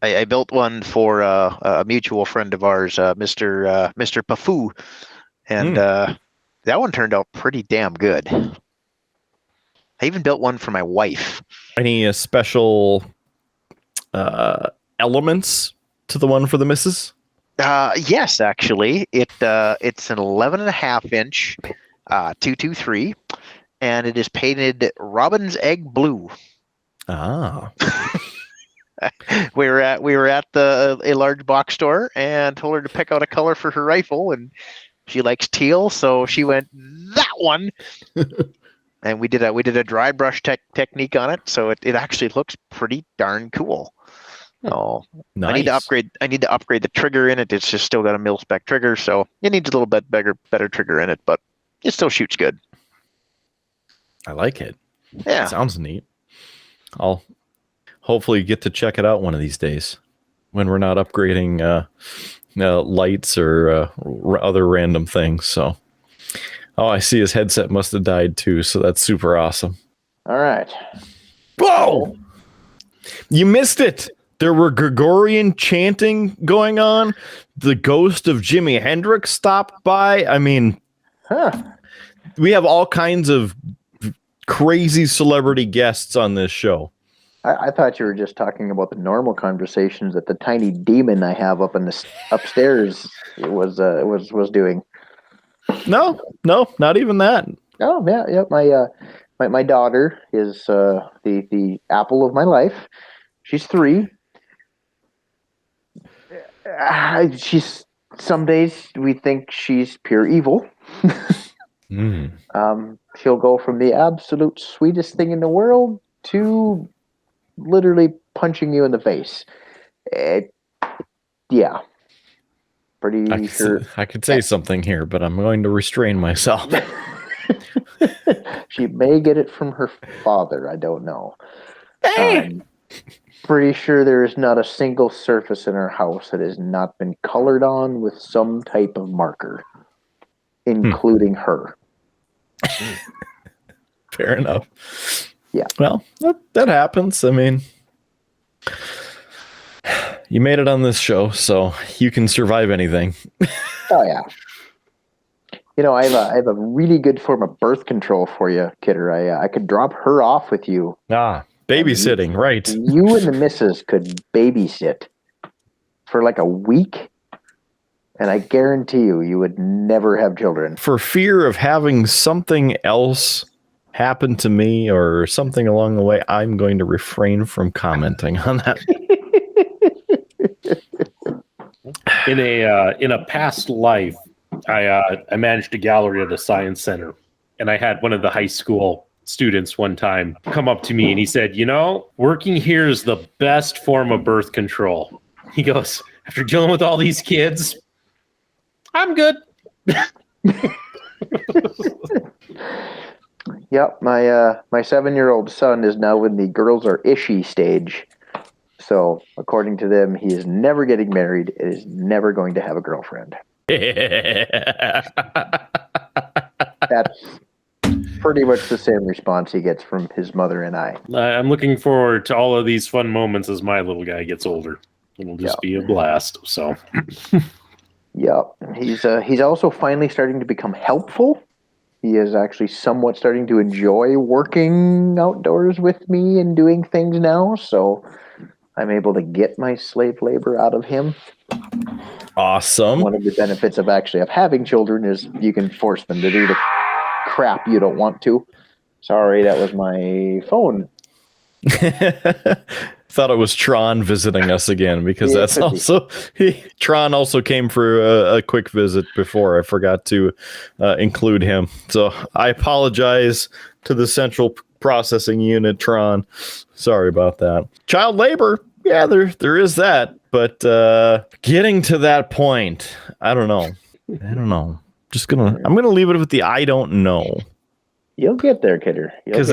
I built one for a mutual friend of ours, Mr. Pafoo, and that one turned out pretty damn good. I even built one for my wife. Any special elements to the one for the missus? Yes, actually, it's an 11.5-inch 223, and it is painted robin's egg blue. Ah. We were at a large box store and told her to pick out a color for her rifle, and she likes teal, so she went that one. And we did a dry brush technique on it, so it actually looks pretty darn cool. Oh, nice. I need to upgrade the trigger in it. It's just still got a mil spec trigger, so it needs a little bit better trigger in it, but it still shoots good. I like it. Yeah, it sounds neat. I'll hopefully get to check it out one of these days when we're not upgrading lights or other random things. So, I see his headset must have died too, so that's super awesome. All right. Whoa! You missed it. There were Gregorian chanting going on. The ghost of Jimi Hendrix stopped by. I mean, we have all kinds of crazy celebrity guests on this show. I thought you were just talking about the normal conversations that the tiny demon I have up in the upstairs was doing. No, not even that. Oh yeah. My daughter is the apple of my life. She's 3. She's some days we think she's pure evil. She'll go from the absolute sweetest thing in the world to literally punching you in the face. Yeah. Pretty sure. I could say something here, but I'm going to restrain myself. She may get it from her father. I don't know. Pretty sure there is not a single surface in our house that has not been colored on with some type of marker, including her. Fair enough. Yeah. Well, that happens. I mean, you made it on this show, so you can survive anything. Oh yeah. I have a really good form of birth control for you, Kidder. I could drop her off with you. Babysitting, right. You and the missus could babysit for like a week, and I guarantee you would never have children. For fear of having something else happen to me or something along the way, I'm going to refrain from commenting on that. In a past life, I managed a gallery at a science center, and I had one of the high school students one time come up to me and he said, working here is the best form of birth control. He goes, after dealing with all these kids, I'm good. Yep, my 7-year-old son is now in the girls are ishy stage. So according to them, he is never getting married and is never going to have a girlfriend. That's pretty much the same response he gets from his mother and I. I'm looking forward to all of these fun moments as my little guy gets older. It'll just be a blast. So, yeah, he's also finally starting to become helpful. He is actually somewhat starting to enjoy working outdoors with me and doing things now. So I'm able to get my slave labor out of him. Awesome. One of the benefits of having children is you can force them to do the crap you don't want to. Sorry, that was my phone. Thought it was Tron visiting us again because that's also Tron also came for a quick visit before. I forgot to include him, so I apologize to the central processing unit, Tron. Sorry about that. Child labor, yeah, there is that, but getting to that point, I don't know. I'm gonna leave it with the I don't know. You'll get there, Kidder. Because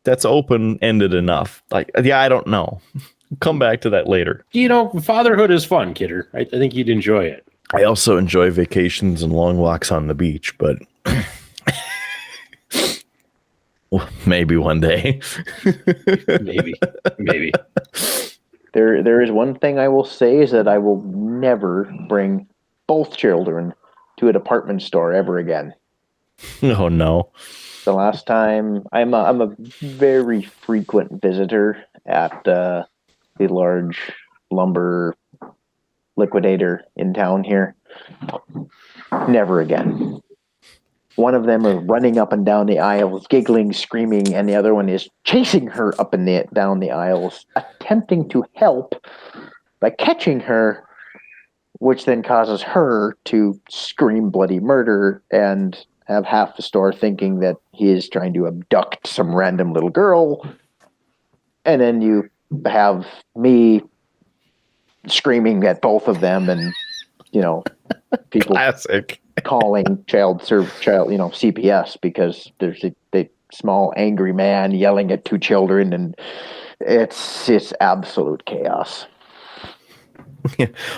that's open-ended enough. Like, yeah, I don't know. Come back to that later. Fatherhood is fun, Kidder. I think you'd enjoy it. I also enjoy vacations and long walks on the beach, but Maybe one day. Maybe. There is one thing I will say is that I will never bring both children to a department store ever again. Oh no. The last time I'm a very frequent visitor at the large lumber liquidator in town here. Never again. One of them is running up and down the aisles, giggling, screaming, and the other one is chasing her up and down the aisles, attempting to help by catching her, which then causes her to scream bloody murder and have half the store thinking that he is trying to abduct some random little girl. And then you have me screaming at both of them and, people Classic. calling CPS because there's a small angry man yelling at two children, and it's absolute chaos.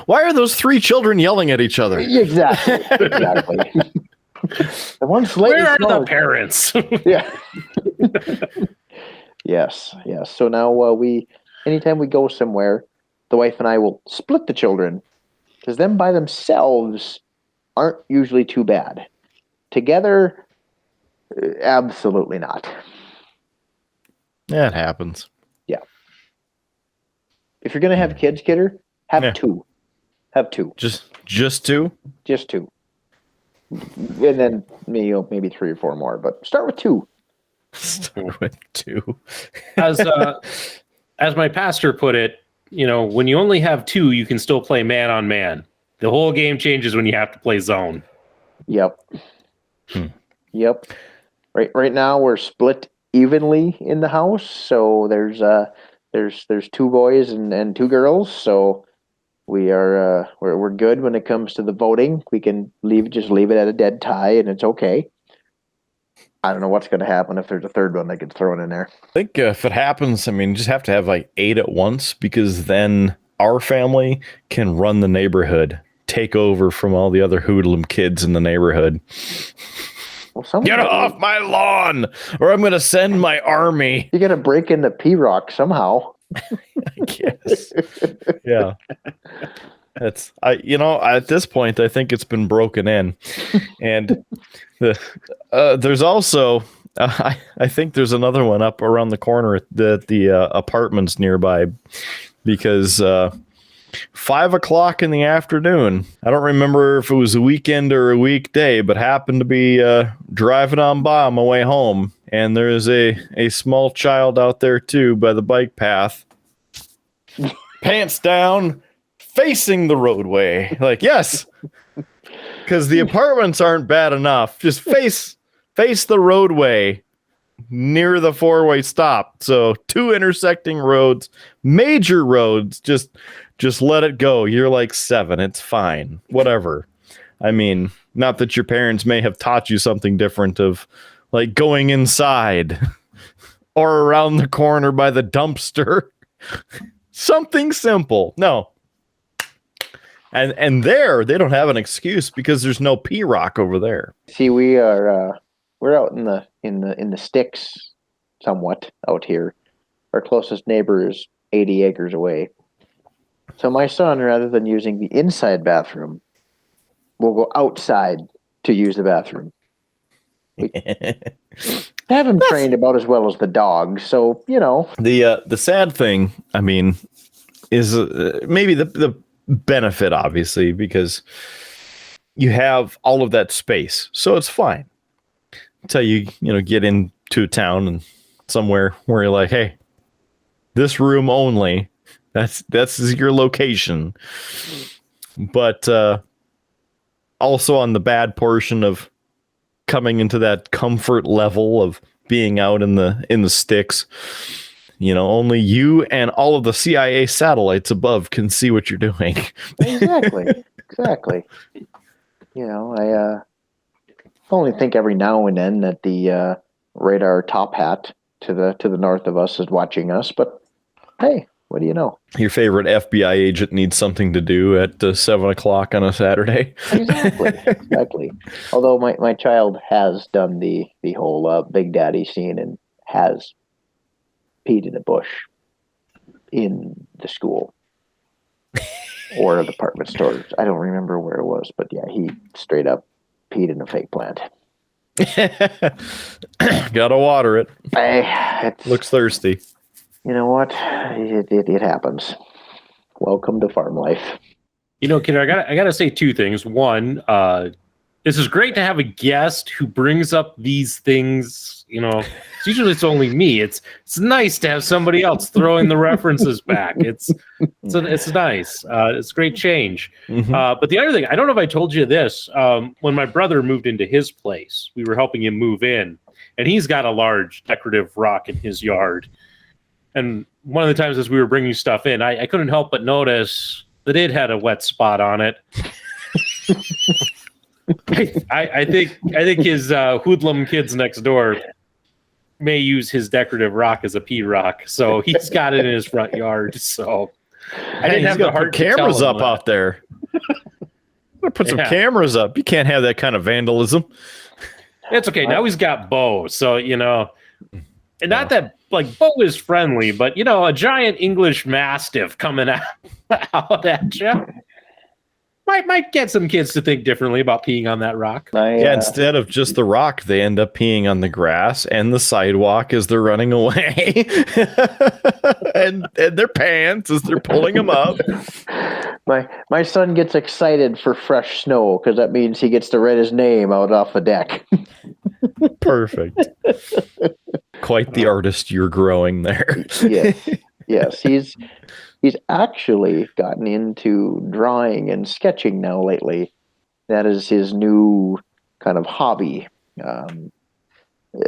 Why are those three children yelling at each other? Exactly. The one Where are the parents? Yeah. Yes. So now anytime we go somewhere, the wife and I will split the children, because them by themselves aren't usually too bad. Together, absolutely not. Yeah, it happens. Yeah. If you're gonna have kids, kidder, have two. Have two. Just two? Just two. And then maybe 3 or 4 more, but start with 2. Start with 2. As my pastor put it, when you only have 2, you can still play man on man. The whole game changes when you have to play zone. Yep. Yep. Right now we're split evenly in the house, so there's 2 boys and 2 girls, so we're good when it comes to the voting. We can leave it at a dead tie, and it's okay. I don't know what's going to happen if there's a third one that gets thrown in there. I think if it happens, you just have to have 8 at once, because then our family can run the neighborhood, take over from all the other hoodlum kids in the neighborhood. Well, get off my lawn, or I'm going to send my army. You got to break into P-Rock somehow. I guess. Yeah. That's at this point I think it's been broken in, and there's also I think there's another one up around the corner at the apartments nearby, because 5 o'clock in the afternoon, I don't remember if it was a weekend or a weekday, but happened to be driving on by on my way home, and there is a small child out there too by the bike path, pants down, facing the roadway. Yes, because the apartments aren't bad enough. Just face the roadway near the 4-way stop. So 2 intersecting roads, major roads. Just let it go. You're 7. It's fine. Whatever. Not that your parents may have taught you something different of going inside or around the corner by the dumpster. Something simple. No. And there, they don't have an excuse because there's no P-Rock over there. See, we're out in the sticks somewhat out here. Our closest neighbor is 80 acres away. So my son, rather than using the inside bathroom, will go outside to use the bathroom. We have him trained about as well as the dog, so The sad thing, is maybe the benefit, obviously, because you have all of that space, so it's fine until you get into a town and somewhere where you're hey, this room only, that's your location. But also on the bad portion of coming into that comfort level of being out in the sticks, only you and all of the CIA satellites above can see what you're doing. Exactly. I only think every now and then that the radar top hat to the north of us is watching us, but hey, what do you know? Your favorite FBI agent needs something to do at 7 o'clock on a Saturday. Exactly. Although my child has done the whole Big Daddy scene and has peed in a bush in the school or a department store. I don't remember where it was, but yeah, he straight up peed in a fake plant. Gotta water it. It's, Looks thirsty. you know what? It happens. Welcome to farm life. You know, Kid, I gotta say two things. One, this is great to have a guest who brings up these things. You know, usually it's only me. It's nice to have somebody else throwing the references back. It's nice. It's a great change. Mm-hmm. But the other thing, I don't know if I told you this. When my brother moved into his place, we were helping him move in, and he's got a large decorative rock in his yard. And one of the times as we were bringing stuff in, I couldn't help but notice that it had a wet spot on it. I think his hoodlum kids next door may use his decorative rock as a pea rock, so he's got it in his front yard. So I didn't have the heart to cameras tell him up that. out there. Put some cameras up. You can't have that kind of vandalism. It's okay. Now he's got Bo, so you know. And not that like Bo is friendly, but you know, a giant English Mastiff coming out at you might get some kids to think differently about peeing on that rock. Instead of just the rock, they end up peeing on the grass and the sidewalk as they're running away, and their pants as they're pulling them up. My son gets excited for fresh snow because that means he gets to write his name out off the deck. Perfect. Quite the artist you're growing there. Yes. He's actually gotten into drawing and sketching now lately. That is his new kind of hobby.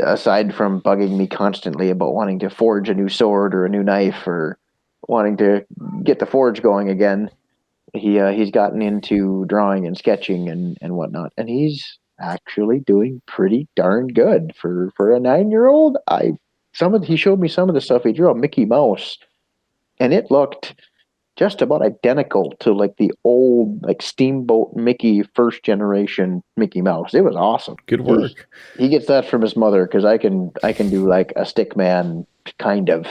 Aside from bugging me constantly about wanting to forge a new sword or a new knife or wanting to get the forge going again, he's gotten into drawing and sketching and whatnot. And he's actually doing pretty darn good for a 9-year-old. He showed me some of the stuff he drew of Mickey Mouse, and it looked just about identical to like the old like Steamboat Mickey first generation Mickey Mouse. It was awesome. Good work. He gets that from his mother because I can do like a stick man kind of.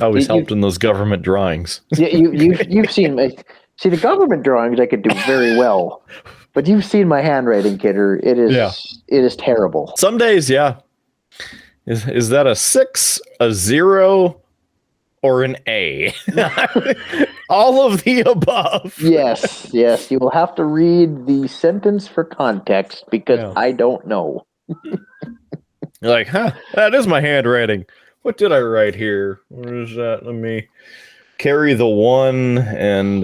Always helped in those government drawings. Yeah, you've seen the government drawings I could do very well, but you've seen my handwriting, Kidder. It is terrible. Some days, yeah. Is that a 6, a 0, or an A? All of the above. Yes. You will have to read the sentence for context because I don't know. You're like, that is my handwriting. What did I write here? Where is that? Let me carry the 1 and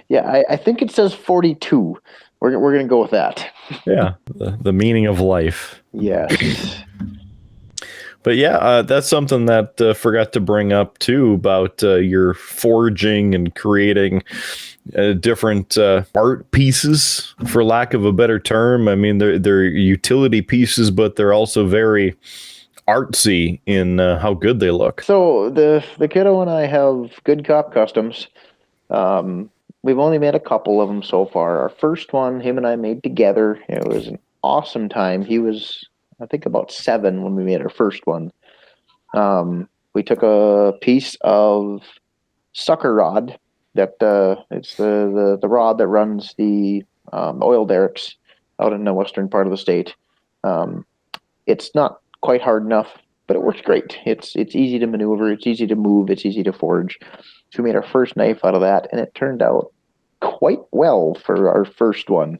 Yeah, I think it says 42. We're going to go with that. Yeah, the meaning of life. Yes. But yeah, that's something that forgot to bring up too about your forging and creating different art pieces, for lack of a better term. I mean, they're utility pieces, but they're also very artsy in how good they look. So the kiddo and I have Good Cop Customs. We've only made a couple of them so far. Our first one, him and I made together. It was an awesome time. He was, I think, about 7 when we made our first one. We took a piece of sucker rod that it's the rod that runs the oil derricks out in the western part of the state. It's not quite hard enough, but it works great. It's easy to maneuver, it's easy to move, it's easy to forge. So we made our first knife out of that, and it turned out quite well for our first one.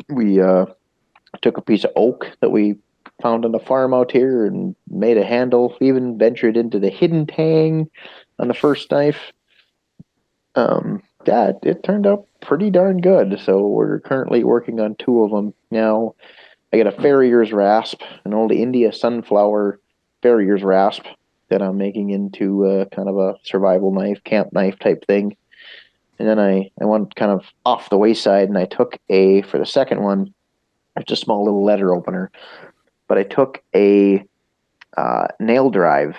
We took a piece of oak that we found on the farm out here and made a handle. We even ventured into the hidden tang on the first knife. It turned out pretty darn good. So we're currently working on 2 of them now. I got a farrier's rasp, an old India sunflower farrier's rasp that I'm making into kind of a survival knife, camp knife type thing. And then I went kind of off the wayside, and I took for the second one, it's a small little letter opener, but I took a nail drive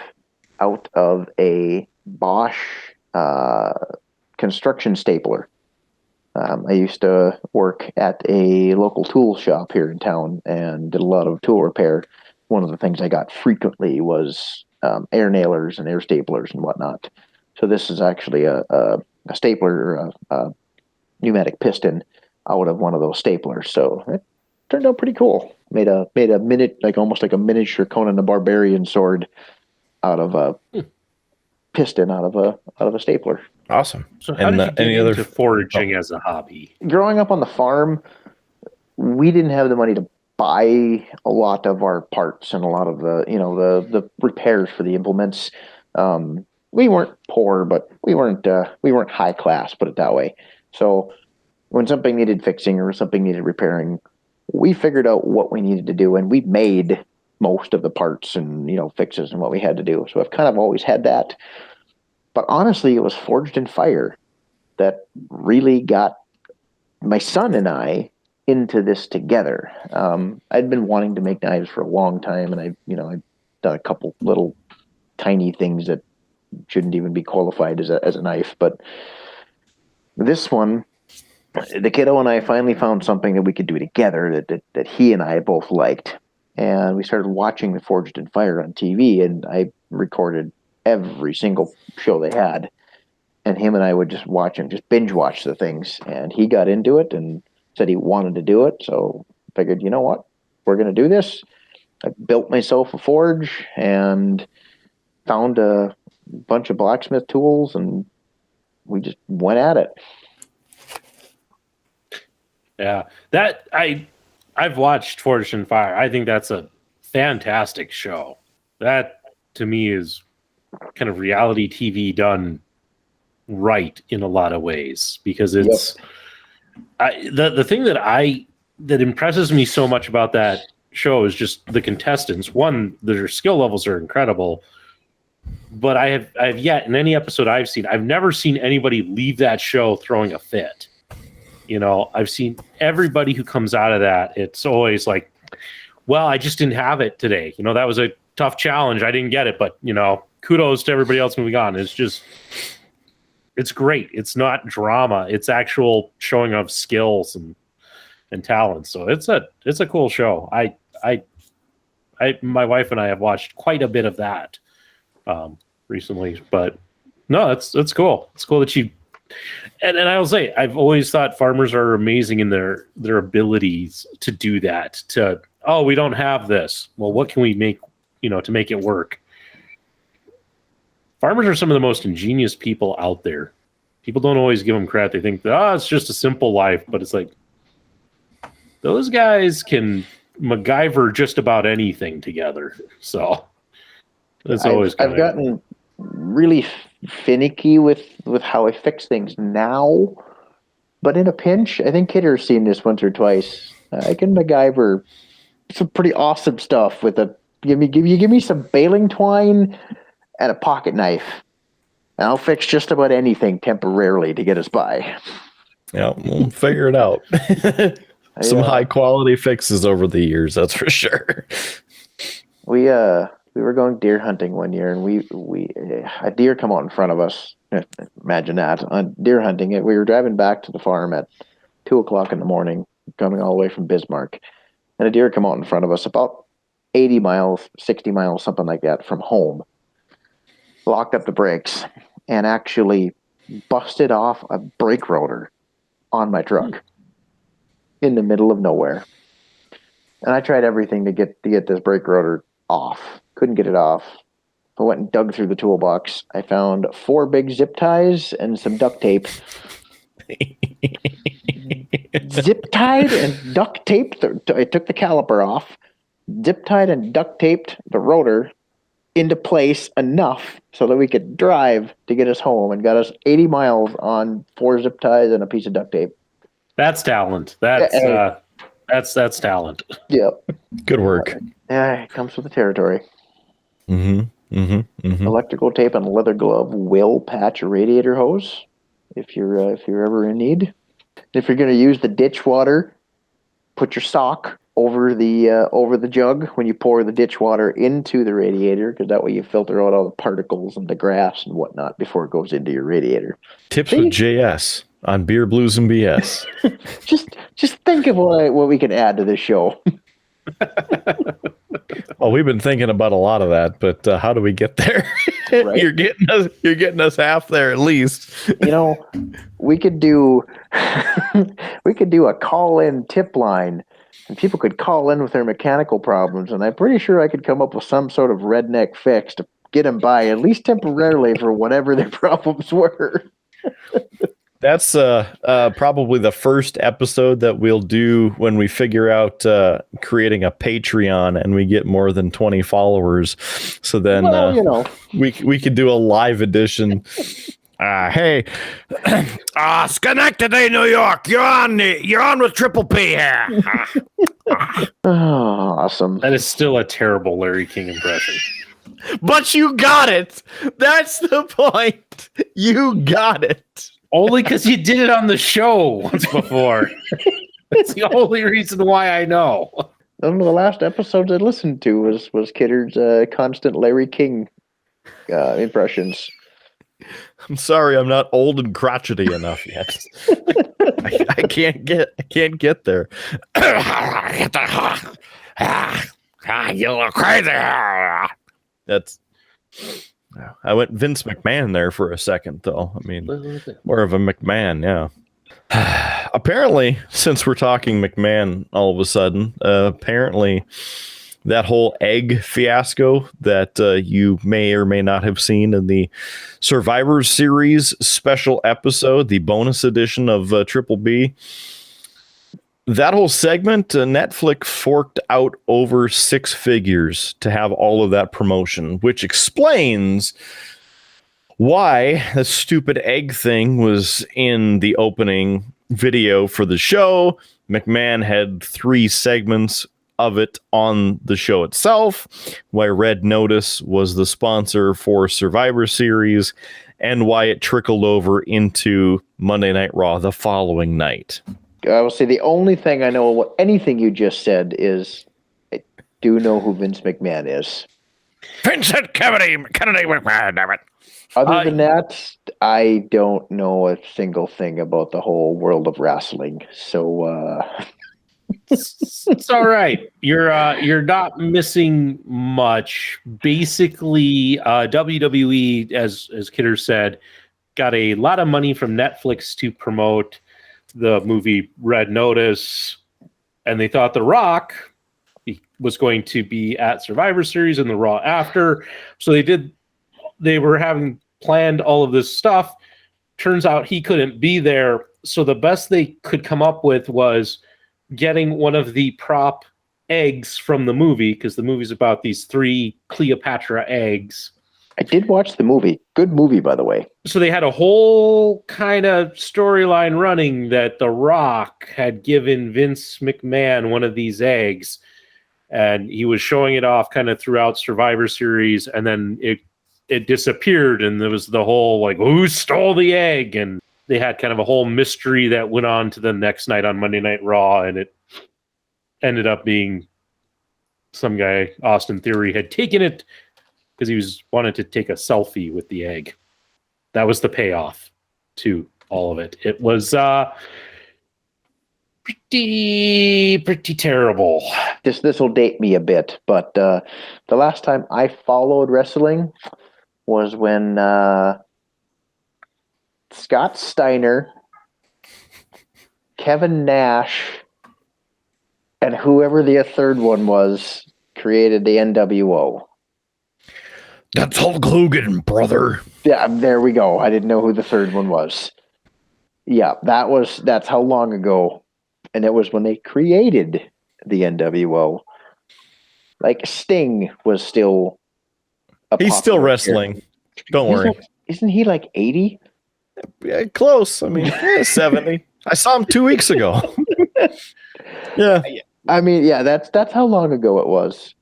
out of a Bosch construction stapler. I used to work at a local tool shop here in town and did a lot of tool repair. One of the things I got frequently was air nailers and air staplers and whatnot. So this is actually a stapler, a pneumatic piston out of one of those staplers. So it turned out pretty cool. Made a almost like a miniature Conan the Barbarian sword out of a piston out of a stapler. Awesome. So how did you get into foraging as a hobby? Growing up on the farm, we didn't have the money to buy a lot of our parts and a lot of the repairs for the implements. We weren't poor, but we weren't high class, put it that way. So when something needed fixing or something needed repairing, we figured out what we needed to do, and we made most of the parts and fixes and what we had to do. So I've kind of always had that. But honestly, it was Forged in Fire that really got my son and I into this together. I'd been wanting to make knives for a long time, and I've done a couple little tiny things that shouldn't even be qualified as a knife. But this one, the kiddo and I finally found something that we could do together that he and I both liked. And we started watching the Forged in Fire on TV, and I recorded every single show they had, and him and I would just watch and just binge watch the things, and he got into it and said he wanted to do it. So I figured, you know what, we're going to do this. I built myself a forge and found a bunch of blacksmith tools, and we just went at it. Yeah, that I've watched Forged in Fire. I think that's a fantastic show. That to me is kind of reality TV done right in a lot of ways, because it's the thing that impresses me so much about that show is just the contestants. One, their skill levels are incredible, but I have yet in any episode I've seen, I've never seen anybody leave that show throwing a fit. I've seen everybody who comes out of that, it's always like, well, I just didn't have it today. That was a tough challenge. I didn't get it, but kudos to everybody else moving on. It's great. It's not drama. It's actual showing of skills and talent. So it's a cool show. My wife and I have watched quite a bit of that recently, but no, it's cool. It's cool that you, and I will say, I've always thought farmers are amazing in their abilities to do that. We don't have this. Well, what can we make, to make it work? Farmers are some of the most ingenious people out there. People don't always give them credit. They think, it's just a simple life, but it's like, those guys can MacGyver just about anything together. So that's always I've gotten really finicky with how I fix things now, but in a pinch, I think Kidder's seen this once or twice. I can MacGyver some pretty awesome stuff with give me some baling twine and a pocket knife, and I'll fix just about anything temporarily to get us by. Yeah, we'll figure it out. Some high quality fixes over the years, that's for sure. We were going deer hunting one year, and we a deer come out in front of us. Imagine that, on deer hunting. We were driving back to the farm at 2:00 in the morning, coming all the way from Bismarck, and a deer come out in front of us about 80 miles, 60 miles, something like that from home. Locked up the brakes and actually busted off a brake rotor on my truck in the middle of nowhere. And I tried everything to get this brake rotor off. Couldn't get it off. I went and dug through the toolbox. I found 4 big zip ties and some duct tape. Zip tied and duct taped. I took the caliper off, zip tied and duct taped the rotor into place enough so that we could drive to get us home, and got us 80 miles on 4 zip ties and a piece of duct tape. That's talent. That's talent. Yeah. Good work. Yeah, it comes with the territory. Mm-hmm. Electrical tape and a leather glove will patch a radiator hose if you're ever in need. If you're going to use the ditch water, put your sock over the jug when you pour the ditch water into the radiator, because that way you filter out all the particles and the grass and whatnot before it goes into your radiator. Tips with JS. on Beer, Blues, and BS. Just think of what we can add to the show. Well, we've been thinking about a lot of that, but how do we get there? Right. You're getting us half there at least. We could do a call-in tip line, and people could call in with their mechanical problems, and I'm pretty sure I could come up with some sort of redneck fix to get them by, at least temporarily, for whatever their problems were. That's probably the first episode that we'll do when we figure out creating a Patreon and we get more than 20 followers. So then we could do a live edition. Hey, Schenectady, New York, you're on with Triple P here. Oh, awesome. That is still a terrible Larry King impression. But you got it. That's the point. You got it. Only because you did it on the show once before. That's the only reason why I know. One of the last episodes I listened to was Kidder's constant Larry King impressions. I'm sorry, I'm not old and crotchety enough yet. I can't get there. You look crazy. I went Vince McMahon there for a second, though. I mean, more of a McMahon, yeah. Apparently, since we're talking McMahon all of a sudden, apparently that whole egg fiasco that you may or may not have seen in the Survivor Series special episode, the bonus edition of Triple B, that whole segment, Netflix forked out over 6 figures to have all of that promotion, which explains why the stupid egg thing was in the opening video for the show. McMahon had 3 segments of it on the show itself, why Red Notice was the sponsor for Survivor Series, and why it trickled over into Monday Night Raw the following night. I will say the only thing I know about anything you just said is I do know who Vince McMahon is. Vincent Kennedy McMahon, damn it. Other than that, I don't know a single thing about the whole world of wrestling. So It's all right. You're not missing much. Basically, WWE, as Kidder said, got a lot of money from Netflix to promote the movie Red Notice, and they thought The Rock was going to be at Survivor Series and the Raw after. So they were having planned all of this stuff. Turns out he couldn't be there. So the best they could come up with was getting one of the prop eggs from the movie, because the movie's about these 3 Cleopatra eggs. I did watch the movie. Good movie, by the way. So they had a whole kind of storyline running that The Rock had given Vince McMahon one of these eggs, and he was showing it off kind of throughout Survivor Series, and then it disappeared, and there was the whole, like, who stole the egg? And they had kind of a whole mystery that went on to the next night on Monday Night Raw, and it ended up being some guy, Austin Theory, had taken it because he wanted to take a selfie with the egg. That was the payoff to all of it. It was pretty terrible. This will date me a bit, but the last time I followed wrestling was when Scott Steiner, Kevin Nash, and whoever the third one was created the NWO. That's Hulk Hogan, brother. Yeah, there we go. I didn't know who the third one was. Yeah, that's how long ago. And it was when they created the NWO. Like, Sting was still he's still wrestling. Character. Don't worry. Isn't he like 80? Yeah, close. I mean, 70. I saw him 2 weeks ago. Yeah. I mean, yeah, that's how long ago it was.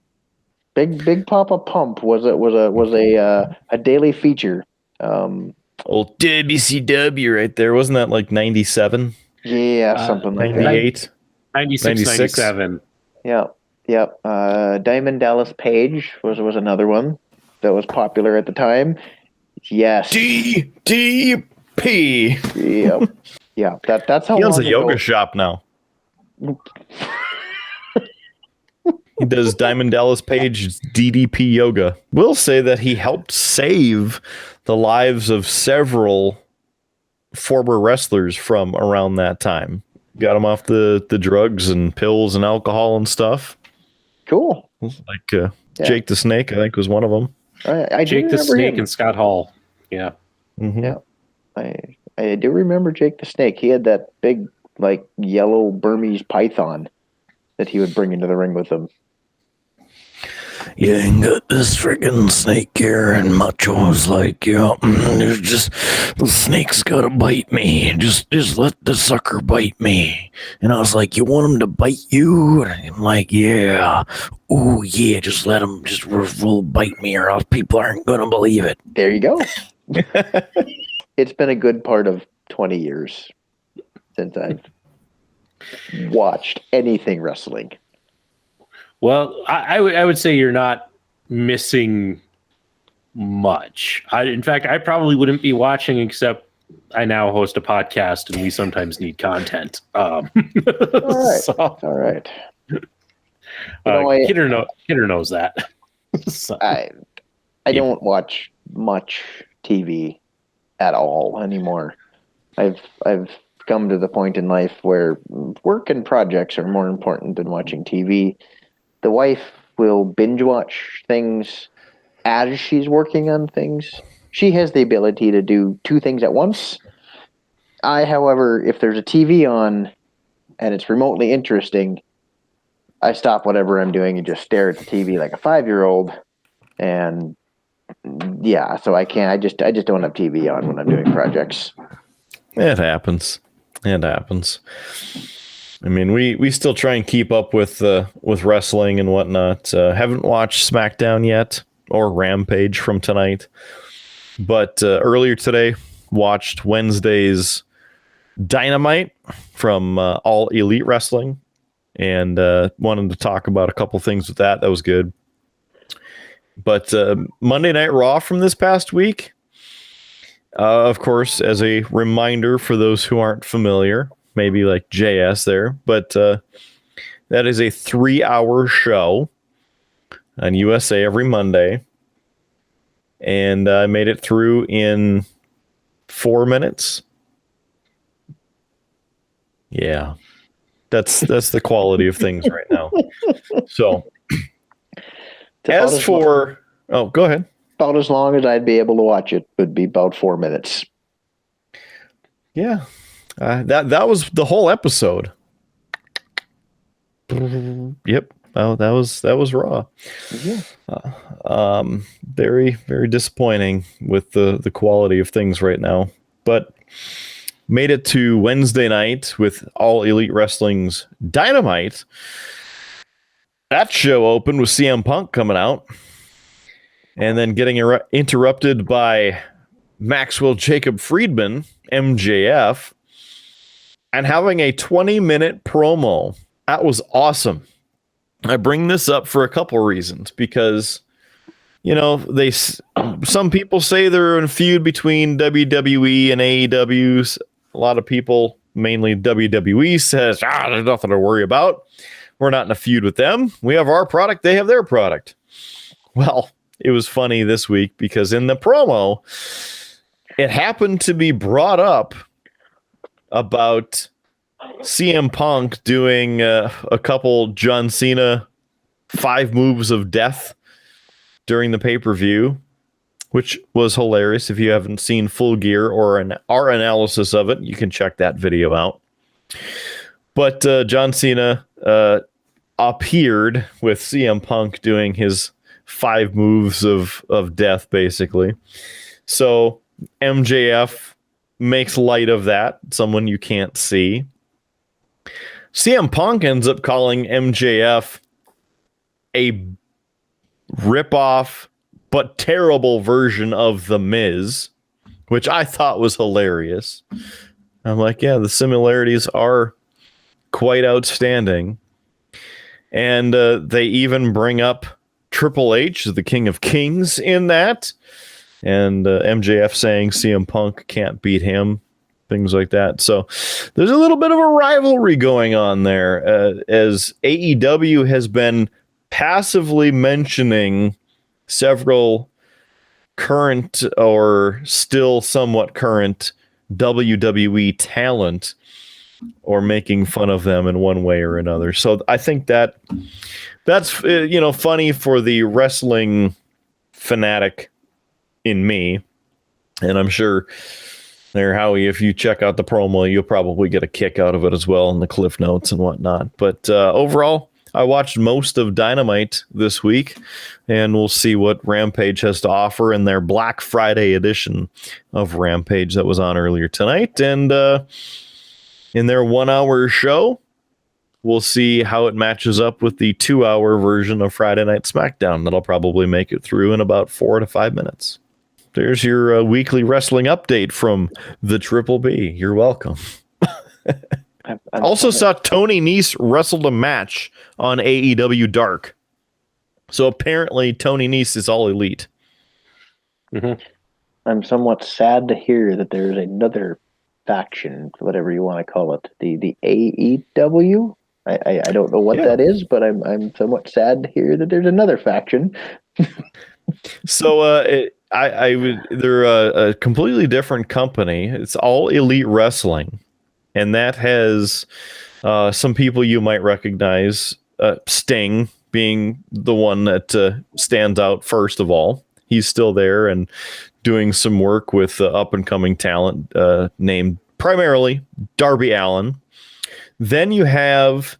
Big Papa Pump was a daily feature. Old WCW right there. Wasn't that like 97? Yeah, something like 98? 96, 97. Yeah. Diamond Dallas Page was another one that was popular at the time. Yes. DDP. Yep. Yeah, that's how He owns long a yoga ago- shop now. He does Diamond Dallas Page's DDP Yoga. Will say that he helped save the lives of several former wrestlers from around that time. Got them off the drugs and pills and alcohol and stuff. Cool. Like Jake the Snake, I think, was one of them. I do Jake the remember Snake him. and Scott Hall. Yeah. Mm-hmm. Yeah. I do remember Jake the Snake. He had that big, like, yellow Burmese python that he would bring into the ring with him. You ain't got this friggin' snake here, and Macho was like, yeah, there's just the snake's gotta bite me. Just let the sucker bite me. And I was like, you want him to bite you? And I'm like, yeah. Ooh, yeah, just let him just will bite me, or else people aren't gonna believe it. There you go. It's been a good part of 20 years since I've watched anything wrestling. Well, I would say you're not missing much. In fact, I probably wouldn't be watching, except I now host a podcast and we sometimes need content. All right. So, All right. Kidder knows that. So, I don't watch much TV at all anymore. I've come to the point in life where work and projects are more important than watching TV. The wife will binge watch things as she's working on things. She has the ability to do two things at once. I, however, if there's a TV on and it's remotely interesting, I stop whatever I'm doing and just stare at the TV like a 5-year-old. And yeah, so I can't. I just don't have TV on when I'm doing projects. It happens. It happens. I mean, we still try and keep up with wrestling and whatnot. Haven't watched SmackDown yet or Rampage from tonight, but earlier today watched Wednesday's Dynamite from All Elite Wrestling, and wanted to talk about a couple things with that. That was good. But Monday Night Raw from this past week, of course, as a reminder for those who aren't familiar, maybe like JS there, but that is a 3-hour show on USA every Monday, and I made it through in 4 minutes. Yeah, that's the quality of things right now. So, as for go ahead. About as long as I'd be able to watch it would be about 4 minutes. Yeah. That was the whole episode. Yep. Oh, that was Raw. Yeah. Very, very disappointing with the quality of things right now. But made it to Wednesday night with All Elite Wrestling's Dynamite. That show opened with CM Punk coming out, and then getting interrupted by Maxwell Jacob Friedman, MJF, and having a 20-minute promo. That was awesome. I bring this up for a couple reasons, because, you know, some people say they're in a feud between WWE and AEW. A lot of people, mainly WWE, says, there's nothing to worry about. We're not in a feud with them. We have our product. They have their product. Well, it was funny this week because in the promo, it happened to be brought up about CM Punk doing a couple John Cena 5 moves of death during the pay-per-view, which was hilarious. If you haven't seen Full Gear or our analysis of it, you can check that video out. But John Cena appeared with CM Punk doing his 5 moves of death, basically. So MJF makes light of that, someone you can't see. CM Punk ends up calling MJF a rip-off but terrible version of The Miz, which I thought was hilarious. I'm like, yeah, the similarities are quite outstanding. And they even bring up Triple H, the King of Kings, in that. And MJF saying CM Punk can't beat him. things like that. So there's a little bit of a rivalry going on there, as AEW has been passively mentioning several current or still somewhat current WWE talent, or making fun of them in one way or another. So I think that's funny for the wrestling fanatic in me, and I'm sure there, Howie, if you check out the promo, you'll probably get a kick out of it as well in the cliff notes and whatnot. But overall, I watched most of Dynamite this week, and we'll see what Rampage has to offer in their Black Friday edition of Rampage that was on earlier tonight. And in their 1 hour show, we'll see how it matches up with the 2 hour version of Friday Night SmackDown that'll probably make it through in about 4 to 5 minutes. There's your weekly wrestling update from the Triple B. You're welcome. Also saw Tony Nese wrestled a match on AEW Dark. So apparently Tony Nese is all elite. Mm-hmm. I'm somewhat sad to hear that there's another faction, whatever you want to call it, the AEW. I don't know what that is, but I'm somewhat sad to hear that there's another faction. So they're a completely different company. It's all Elite Wrestling, and that has some people you might recognize. Sting being the one that stands out first of all. He's still there and doing some work with up and coming talent named primarily Darby Allin. Then you have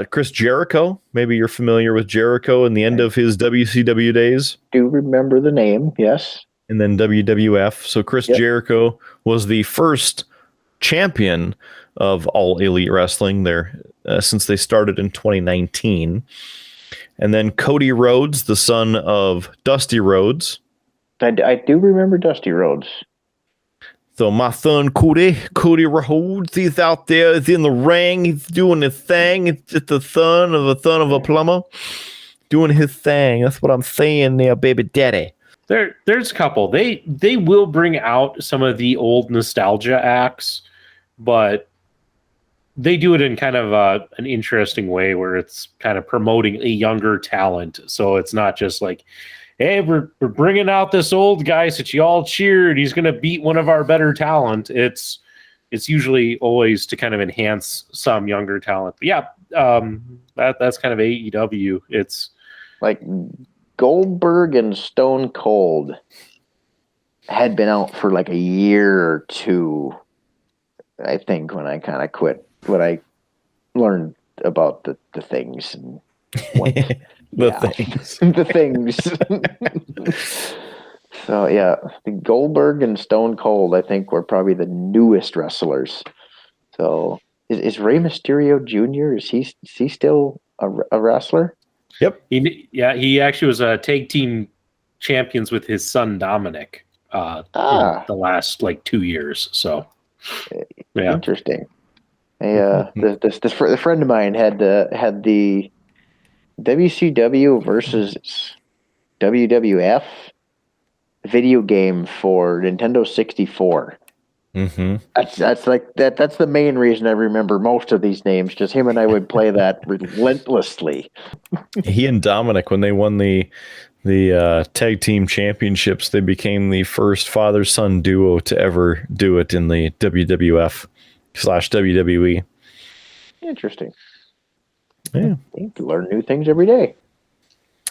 Chris Jericho. Maybe you're familiar with Jericho in the end of his WCW days. Do remember the name, yes. And then WWF. So Chris Jericho was the first champion of All Elite Wrestling there since they started in 2019. And then Cody Rhodes, the son of Dusty Rhodes. I do remember Dusty Rhodes. So my son Cody Rhodes, he's out there, he's in the ring, he's doing his thing. It's just the son of a plumber doing his thing. That's what I'm saying there, baby daddy. There's a couple. They will bring out some of the old nostalgia acts, but they do it in kind of an interesting way where it's kind of promoting a younger talent. So it's not just like, hey, we're bringing out this old guy that you all cheered. He's going to beat one of our better talent. It's usually always to kind of enhance some younger talent. But yeah, that's kind of AEW. It's like Goldberg and Stone Cold had been out for like a year or two, I think, when I kind of quit. When I learned about the things and things. The things. So yeah, Goldberg and Stone Cold, I think, were probably the newest wrestlers. So is Rey Mysterio Jr. is he still a wrestler? Yep. He actually was a tag team champions with his son Dominic in the last 2 years. So yeah, interesting. The friend of mine had the WCW versus WWF video game for Nintendo 64. Mm-hmm. That's the main reason I remember most of these names. Just him and I would play that relentlessly. He and Dominic, when they won the tag team championships, they became the first father-son duo to ever do it in the WWF/WWE. Interesting. Yeah. You learn new things every day.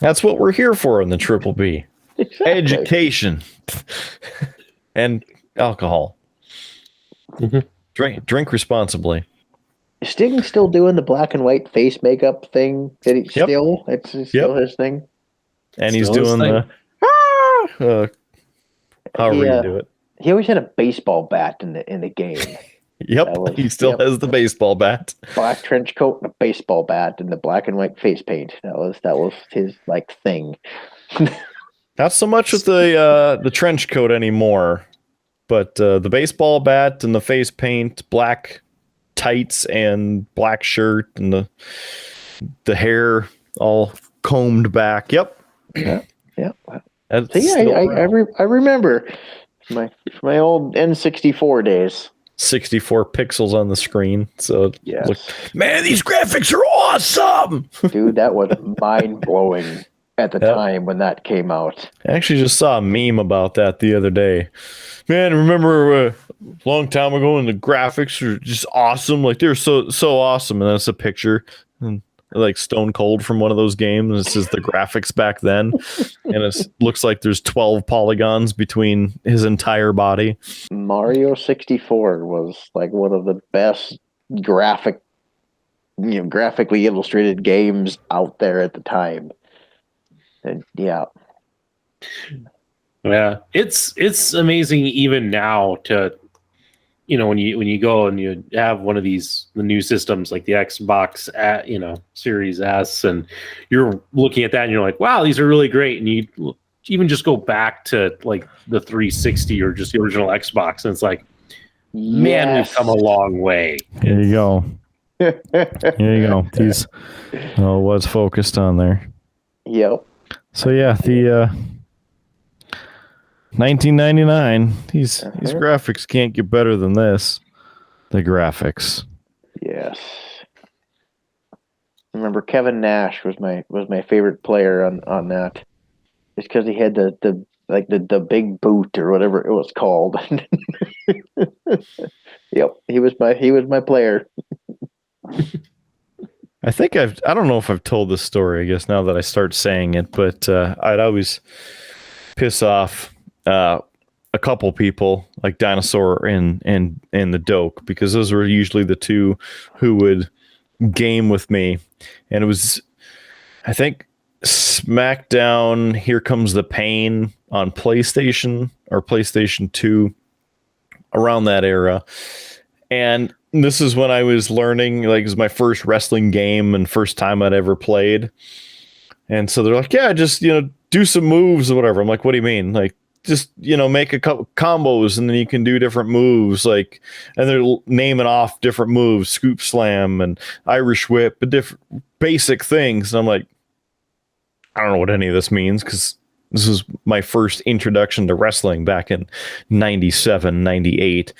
That's what we're here for in the Triple B. Exactly. Education and alcohol. Mm-hmm. Drink responsibly. Is Sting still doing the black and white face makeup thing? It's still his thing. And he's doing the however you do it. He always had a baseball bat in the game. Yep, he still has the baseball bat. Black trench coat and a baseball bat and the black and white face paint. That was his thing. Not so much with the trench coat anymore, but the baseball bat and the face paint, black tights and black shirt, and the hair all combed back. Yep. Yeah. I remember My old N64 days. 64 pixels on the screen. So Yes. look, man, these graphics are awesome. Dude, that was mind blowing at the Yep. time when that came out. I actually just saw a meme about that the other day. Man, remember a long time ago when the graphics were just awesome? Like they're so awesome. And that's a picture, and like Stone Cold from one of those games. This is the graphics back then, and it looks like there's 12 polygons between his entire body. Mario 64 was like one of the best graphically illustrated games out there at the time. And yeah. Yeah, it's amazing even now to, when you go and you have one of the new systems like the Xbox Series S, and you're looking at that and you're like, wow, these are really great. And you even just go back to like the 360 or just the original Xbox, and it's like, man, we've come a long way. Here you go. Here you go. These what's focused on there. Yep. So yeah, the 1999. These graphics can't get better than this. The graphics. Yes. I remember Kevin Nash was my favorite player on that. Just because he had the big boot or whatever it was called. Yep, he was my player. I think I don't know if I've told this story, I guess, now that I start saying it, but I'd always piss off a couple people like Dinosaur and the Doke, because those were usually the two who would game with me. And it was, I think, SmackDown Here Comes the Pain on PlayStation or PlayStation 2, around that era. And this is when I was learning, like, it was my first wrestling game and first time I'd ever played. And so they're like, yeah, just, do some moves or whatever. I'm like, what do you mean? Like, just, make a couple combos and then you can do different moves. Like, and they're naming off different moves, scoop slam and Irish whip, but different basic things. And I'm like, I don't know what any of this means, because this was my first introduction to wrestling back in 97, 98.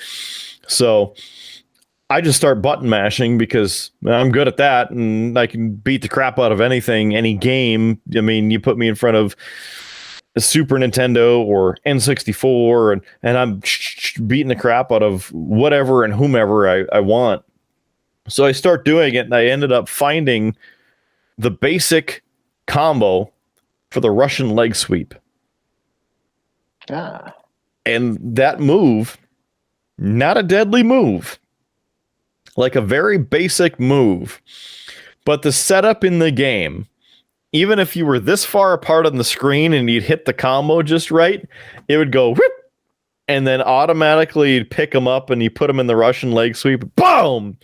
So I just start button mashing because I'm good at that and I can beat the crap out of anything, any game. I mean, you put me in front of a Super Nintendo or N64 and I'm beating the crap out of whatever and whomever I want. So I start doing it and I ended up finding the basic combo for the Russian leg sweep. And that move, not a deadly move, like a very basic move, but the setup in the game, even if you were this far apart on the screen and you'd hit the combo just right, it would go whoop, and then automatically you'd pick them up and you put them in the Russian leg sweep. Boom!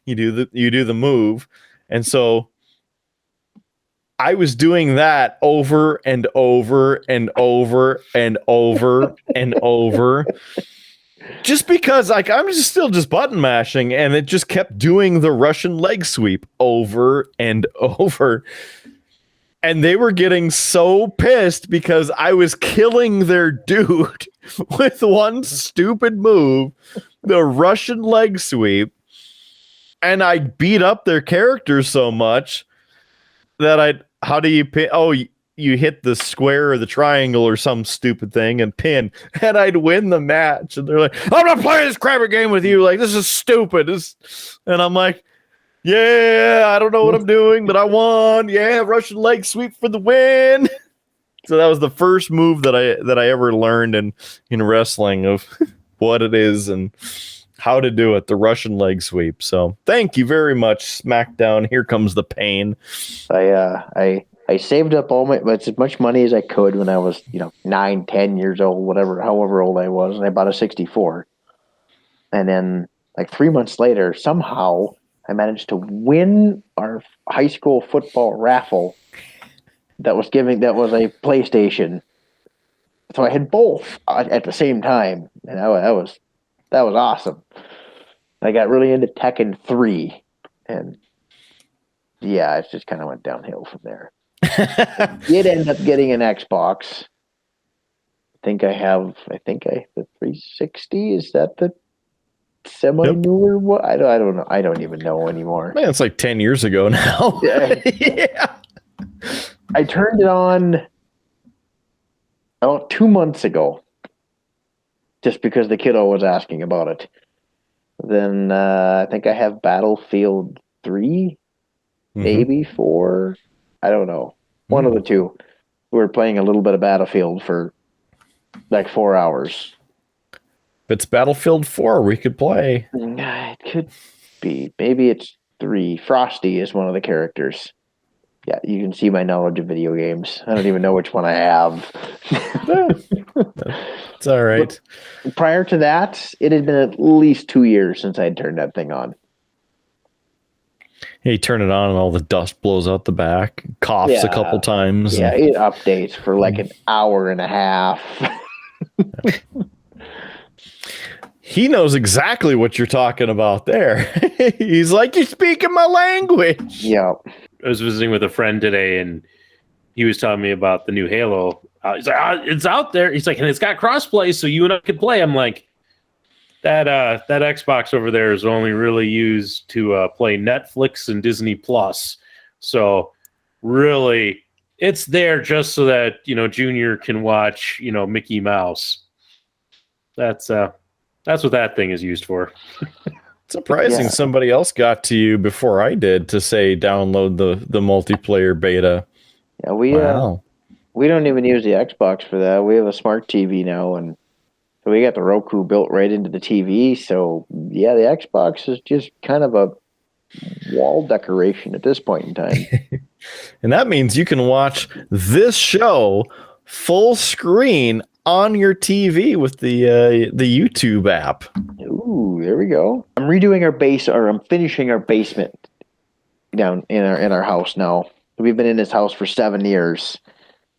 You do the move. And so I was doing that over and over and over and over and over, just because I'm just still button mashing, and it just kept doing the Russian leg sweep over and over. And they were getting so pissed because I was killing their dude with one stupid move, the Russian leg sweep. And I beat up their characters so much that how do you pin? Oh, you hit the square or the triangle or some stupid thing and pin, and I'd win the match. And they're like, I'm not playing this crapper game with you. Like, this is stupid. And I'm like, yeah, I don't know what I'm doing, but I won. Yeah, Russian leg sweep for the win. So that was the first move that I ever learned in wrestling, of what it is and how to do it, the Russian leg sweep. So thank you very much, SmackDown. Here Comes the Pain. I saved up as much money as I could when I was 9, 10 years old, however old I was, and I bought a 64. And then like 3 months later, somehow I managed to win our high school football raffle that was a PlayStation. So I had both at the same time, and that was awesome. I got really into Tekken 3, and yeah, it just kind of went downhill from there. Did end up getting an Xbox think I have the 360. Is that the semi-newer one? I don't know. I don't even know anymore. Man, it's like 10 years ago now. Yeah. I turned it on about 2 months ago, just because the kiddo was asking about it. Then I think I have Battlefield 3, maybe 4. I don't know. One of the two. We were playing a little bit of Battlefield for like 4 hours. If it's Battlefield 4, we could play. It could be. Maybe it's 3. Frosty is one of the characters. Yeah, you can see my knowledge of video games. I don't even know which one I have. It's all right. But prior to that, it had been at least 2 years since I'd turned that thing on. You turn it on and all the dust blows out the back, coughs a couple times. Yeah, it updates for like an hour and a half. He knows exactly what you're talking about there. He's like, you're speaking my language. Yeah. I was visiting with a friend today, and he was telling me about the new Halo. He's like, it's out there. He's like, and it's got crossplay, so you and I could play. I'm like, that Xbox over there is only really used to play Netflix and Disney Plus. So really, it's there just so that Junior can watch Mickey Mouse. That's what that thing is used for. Surprising somebody else got to you before I did to say download the multiplayer beta. Yeah, we don't even use the Xbox for that. We have a smart TV now, and we got the Roku built right into the TV. So yeah, the Xbox is just kind of a wall decoration at this point in time. And that means you can watch this show full screen on your TV with the YouTube app. Ooh, there we go. I'm finishing our basement down in our house now. We've been in this house for 7 years,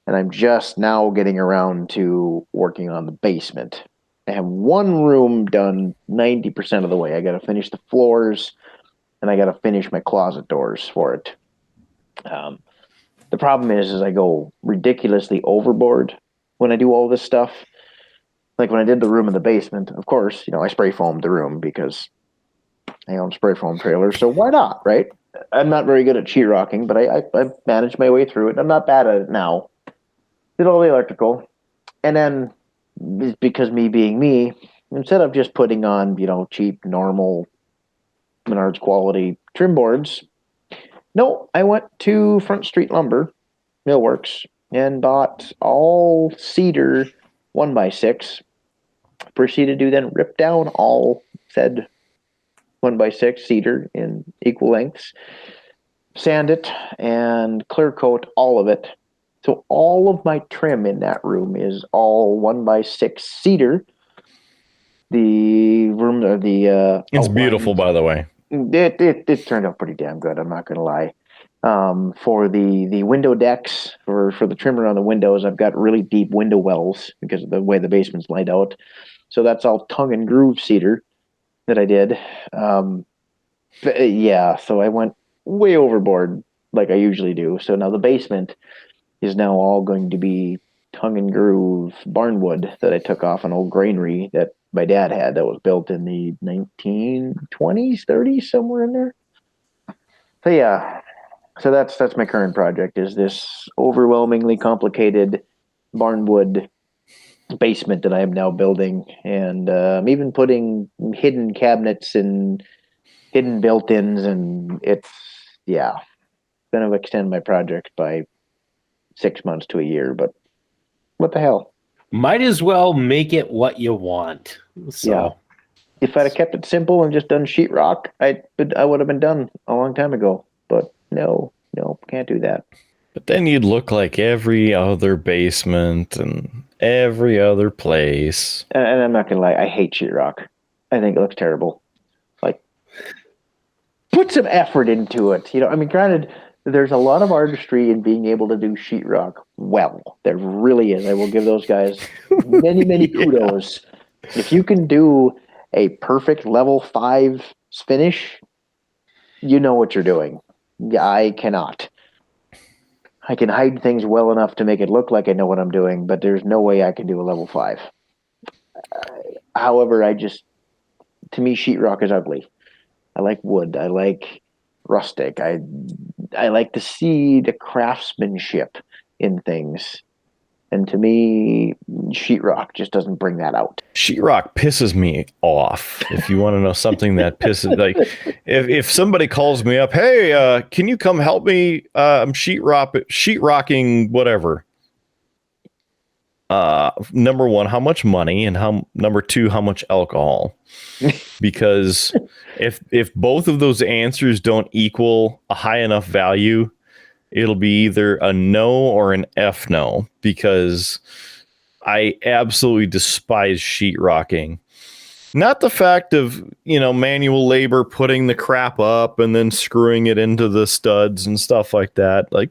and I'm just now getting around to working on the basement. I have one room done 90% of the way. I got to finish the floors, and I got to finish my closet doors for it. The problem is I go ridiculously overboard when I do all this stuff. Like when I did the room in the basement, of course, I spray foamed the room because I own spray foam trailers. So why not, right? I'm not very good at sheetrocking, but I managed my way through it. I'm not bad at it now. Did all the electrical. And then, because me being me, instead of just putting on, cheap, normal Menards quality trim boards, no, I went to Front Street Lumber, Millworks, and bought all cedar 1x6. Proceeded to then rip down all said 1x6 cedar in equal lengths, sand it, and clear coat all of it. So all of my trim in that room is all 1x6 cedar. The room, it's beautiful, by the way. It turned out pretty damn good. I'm not going to lie. For the window decks, for the trim around the windows, I've got really deep window wells because of the way the basement's laid out. So that's all tongue and groove cedar that I did. So I went way overboard like I usually do. So now the basement is now all going to be tongue and groove barnwood that I took off an old granary that my dad had that was built in the 1920s, 30s, somewhere in there. So yeah. So that's my current project, is this overwhelmingly complicated barnwood basement that I am now building. And I'm even putting hidden cabinets and hidden built-ins, and it's going to extend my project by 6 months to a year, but what the hell? Might as well make it what you want. So. Yeah. If I'd have kept it simple and just done sheetrock, I would have been done a long time ago. But no, can't do that. But then you'd look like every other basement and every other place. And I'm not going to lie, I hate sheetrock. I think it looks terrible. Like, put some effort into it. Granted, there's a lot of artistry in being able to do sheetrock well. There really is. I will give those guys many, many kudos. If you can do a perfect level 5 finish, you know what you're doing. Yeah, I cannot. I can hide things well enough to make it look like I know what I'm doing, but there's no way I can do a level 5. However, to me, sheetrock is ugly. I like wood. I like rustic. I like to see the craftsmanship in things. And to me, sheetrock just doesn't bring that out. Sheetrock pisses me off. If you want to know something that pisses, like if somebody calls me up, hey, can you come help me? I'm sheetrocking whatever. Number one, how much money, and number two, how much alcohol? Because if both of those answers don't equal a high enough value, it'll be either a no or an F no, because I absolutely despise sheetrocking. Not the fact of, manual labor putting the crap up and then screwing it into the studs and stuff like that. Like,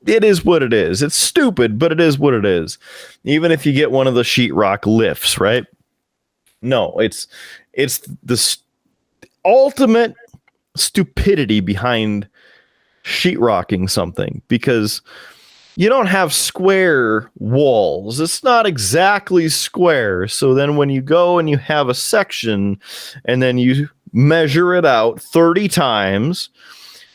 it is what it is. It's stupid, but it is what it is. Even if you get one of the sheetrock lifts, right? No, it's the ultimate stupidity behind sheetrocking something, because you don't have square walls. It's not exactly square. So then when you go and you have a section and then you measure it out 30 times,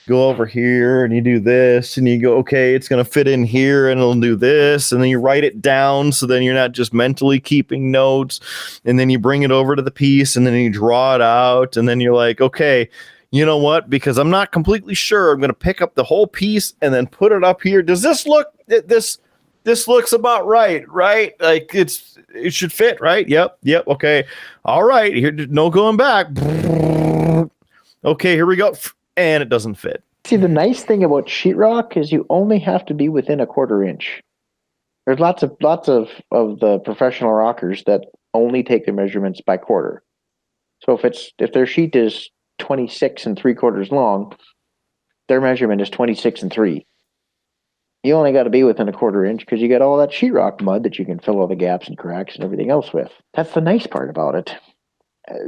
go over here and you do this and you go, okay, it's going to fit in here and it'll do this. And then you write it down. So then you're not just mentally keeping notes, and then you bring it over to the piece and then you draw it out. And then you're like, okay, you know what? Because I'm not completely sure, I'm going to pick up the whole piece and then put it up here. Does this look, this looks about right? Like it should fit, right? Yep. Okay. All right. Here, no going back. Okay, here we go. And it doesn't fit. See, the nice thing about sheetrock is you only have to be within a 1/4 inch. There's lots of the professional rockers that only take their measurements by quarter. So if their sheet is 26 3/4 long, their measurement is 26 3. You only got to be within a 1/4 inch because you got all that sheetrock mud that you can fill all the gaps and cracks and everything else with. That's the nice part about it.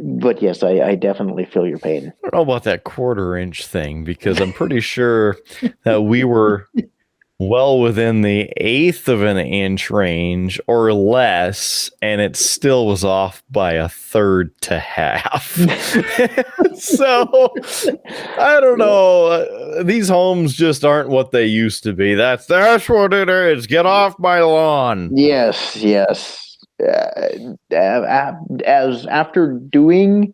But yes, I definitely feel your pain. I don't know about that 1/4 inch thing, because I'm pretty sure that we were well within the 1/8 of an inch range or less, and it still was off by 1/3 to half. So I don't know. These homes just aren't what they used to be. That's what it is. Get off my lawn. Yes. As after doing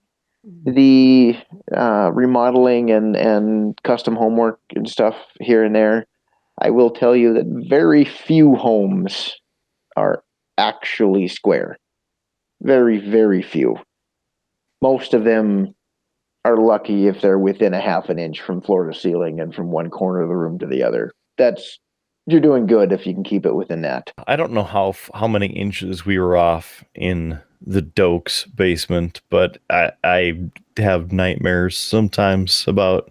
the remodeling and custom homework and stuff here and there, I will tell you that very few homes are actually square. Very, very few. Most of them are lucky if they're within 1/2 inch from floor to ceiling and from one corner of the room to the other. You're doing good if you can keep it within that. I don't know how many inches we were off in the Dokes basement, but I have nightmares sometimes about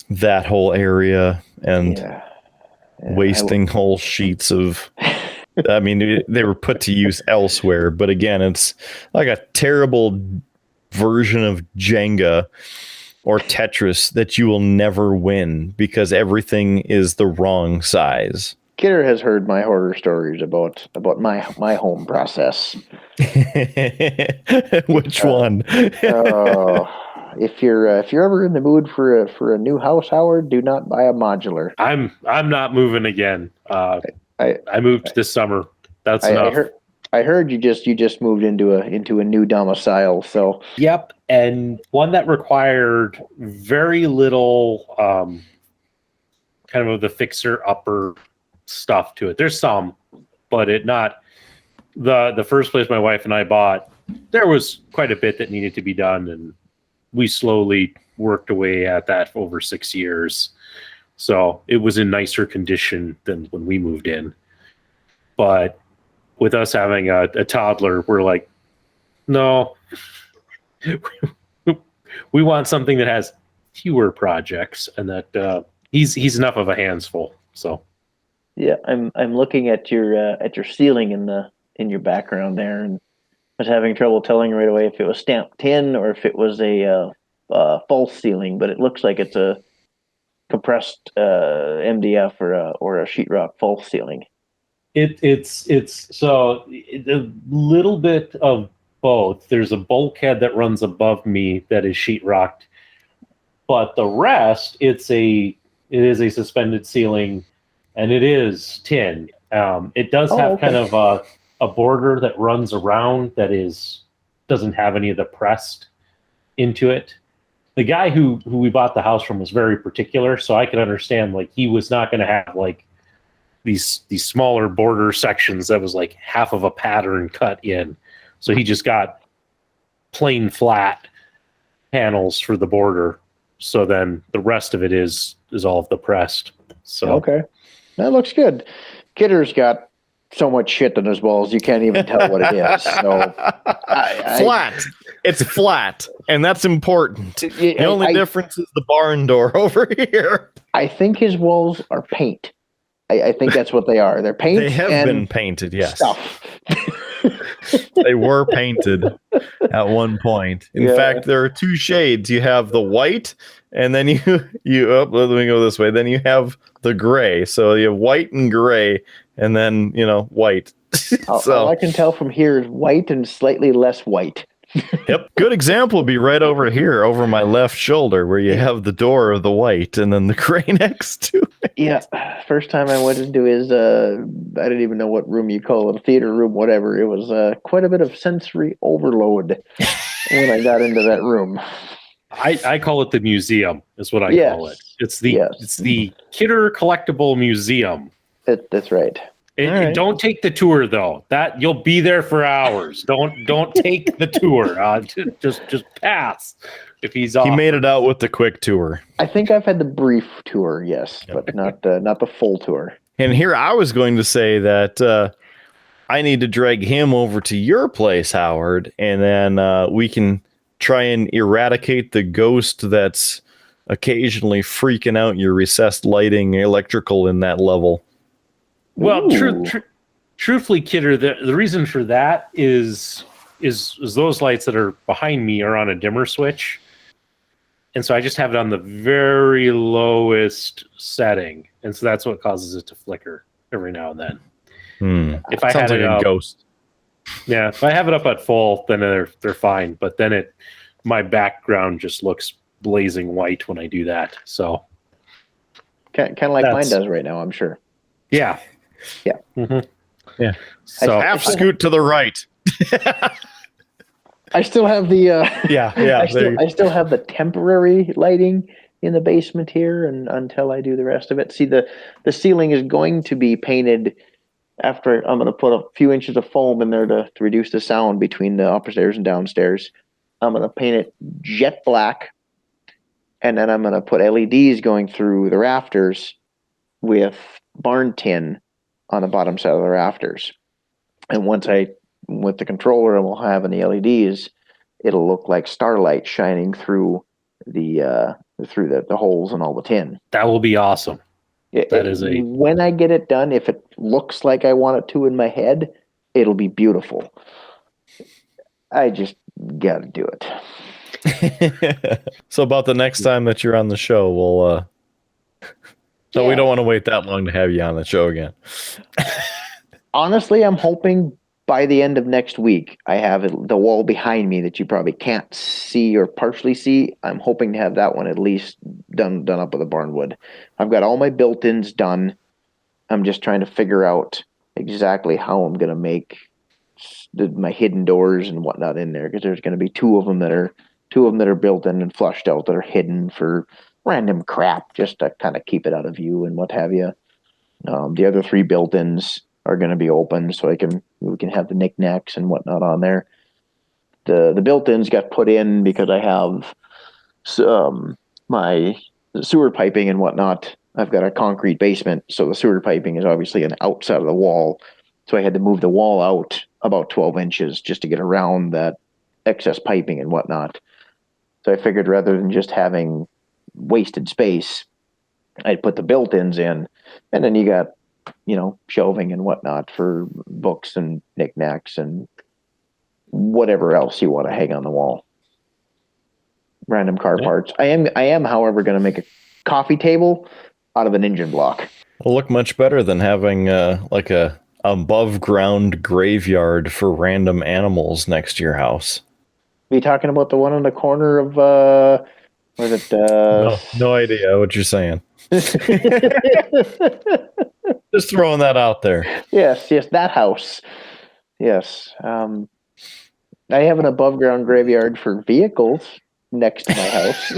that whole area and wasting whole sheets of. I mean, they were put to use elsewhere, but again, it's like a terrible version of Jenga or Tetris that you will never win because everything is the wrong size. Kidder has heard my horror stories about my home process. Which one? If you're ever in the mood for a new house, Howard, do not buy a modular. I'm not moving again. I moved this summer. That's enough. I heard you just moved into a new domicile. So yep, and one that required very little kind of the fixer upper stuff to it. There's some, but the first place my wife and I bought, there was quite a bit that needed to be done, and we slowly worked away at that for over 6 years. So it was in nicer condition than when we moved in. But with us having a toddler, we're like, no, we want something that has fewer projects, and that he's enough of a hands full. So yeah, I'm looking at your ceiling in your background there, and I was having trouble telling right away if it was stamped tin or if it was a false ceiling, but it looks like it's a compressed MDF or a sheetrock false ceiling? It's so a little bit of both. There's a bulkhead that runs above me that is sheetrocked, but the rest it is a suspended ceiling, and it is tin. It does have kind of a border that runs around that doesn't have any of the pressed into it. The guy who we bought the house from was very particular, so I can understand like he was not going to have like these smaller border sections that was like half of a pattern cut in. So he just got plain flat panels for the border. So then the rest of it is all of the pressed. So okay, that looks good. Kidder's got so much shit on his walls you can't even tell what it is. So flat. It's flat, and that's important. The only difference is the barn door over here. I think his walls are paint. I think that's what they are. They're paint. They have been painted, yes. Stuff. They were painted at one point. In fact, there are two shades. You have the white, and then let me go this way. Then you have the gray. So you have white and gray, and then white. All I can tell from here is white and slightly less white. Yep. Good example would be right over here, over my left shoulder, where you have the door of the white and then the gray next to it. Yeah. First time I went into his, I didn't even know what room you call it, a theater room, whatever. It was quite a bit of sensory overload when I got into that room. I call it the museum, is what I call it. It's the Kidder Collectible Museum. That's right. Don't take the tour though. That you'll be there for hours. Don't take the tour. Just pass. If he's off. He made it out with the quick tour. I think I've had the brief tour, yes, but not the full tour. And here I was going to say that I need to drag him over to your place, Howard, and then we can try and eradicate the ghost that's occasionally freaking out your recessed lighting, electrical in that level. Well, truthfully, Kidder, the reason for that is those lights that are behind me are on a dimmer switch, and so I just have it on the very lowest setting, and so that's what causes it to flicker every now and then. If I Sounds had like it a up, ghost. Yeah, if I have it up at full, then they're fine. But then my background just looks blazing white when I do that. So kind of like mine does right now, I'm sure. Yeah. Yeah. Mm-hmm. Yeah. So half scoot to the right. I still have the I still have the temporary lighting in the basement here, and until I do the rest of it. See, the ceiling is going to be painted after I'm going to put a few inches of foam in there to reduce the sound between the upstairs and downstairs. I'm going to paint it jet black, and then I'm going to put LEDs going through the rafters with barn tin on the bottom side of the rafters. And once with the controller and we'll have any LEDs, it'll look like starlight shining through the holes in all the tin. That will be awesome. When I get it done, if it looks like I want it to in my head, it'll be beautiful. I just gotta do it. So about the next time that you're on the show, we'll no, we don't want to wait that long to have you on the show again. Honestly, I'm hoping by the end of next week, I have the wall behind me that you probably can't see or partially see. I'm hoping to have that one at least done up with a barnwood. I've got all my built-ins done. I'm just trying to figure out exactly how I'm going to make my hidden doors and whatnot in there, because there's going to be two of them that are built in and flushed out that are hidden for random crap, just to kind of keep it out of view and what have you. The other three built-ins are going to be open, so we can have the knickknacks and whatnot on there. The built-ins got put in because I have my sewer piping and whatnot. I've got a concrete basement, so the sewer piping is obviously on the outside of the wall. So I had to move the wall out about 12 inches just to get around that excess piping and whatnot. So I figured rather than just having wasted space, I'd put the built-ins in, and then you got, shelving and whatnot for books and knickknacks and whatever else you want to hang on the wall. Random car parts. I am, however, going to make coffee table out of an engine block. It'll look much better than having like a above ground graveyard for random animals next to your house. Are you talking about the one on the corner of was it No idea what you're saying. Just throwing that out there. Yes, that house. Yes. I have an above ground graveyard for vehicles next to my house.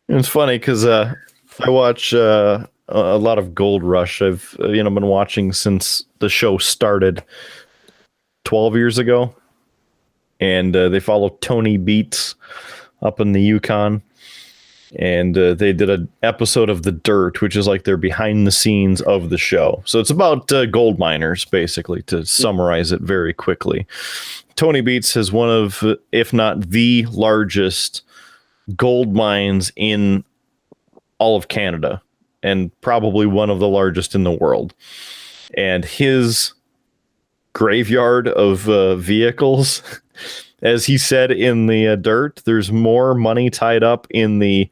It's funny because I watch a lot of Gold Rush. I've been watching since the show started 12 years ago, and they follow Tony Beats up in the Yukon, and they did an episode of The Dirt, which is like their behind the scenes of the show. So it's about gold miners, basically, to summarize it very quickly. Tony Beats has one of, if not the largest gold mines in all of Canada, and probably one of the largest in the world. And his graveyard of vehicles, as he said in the Dirt, there's more money tied up in the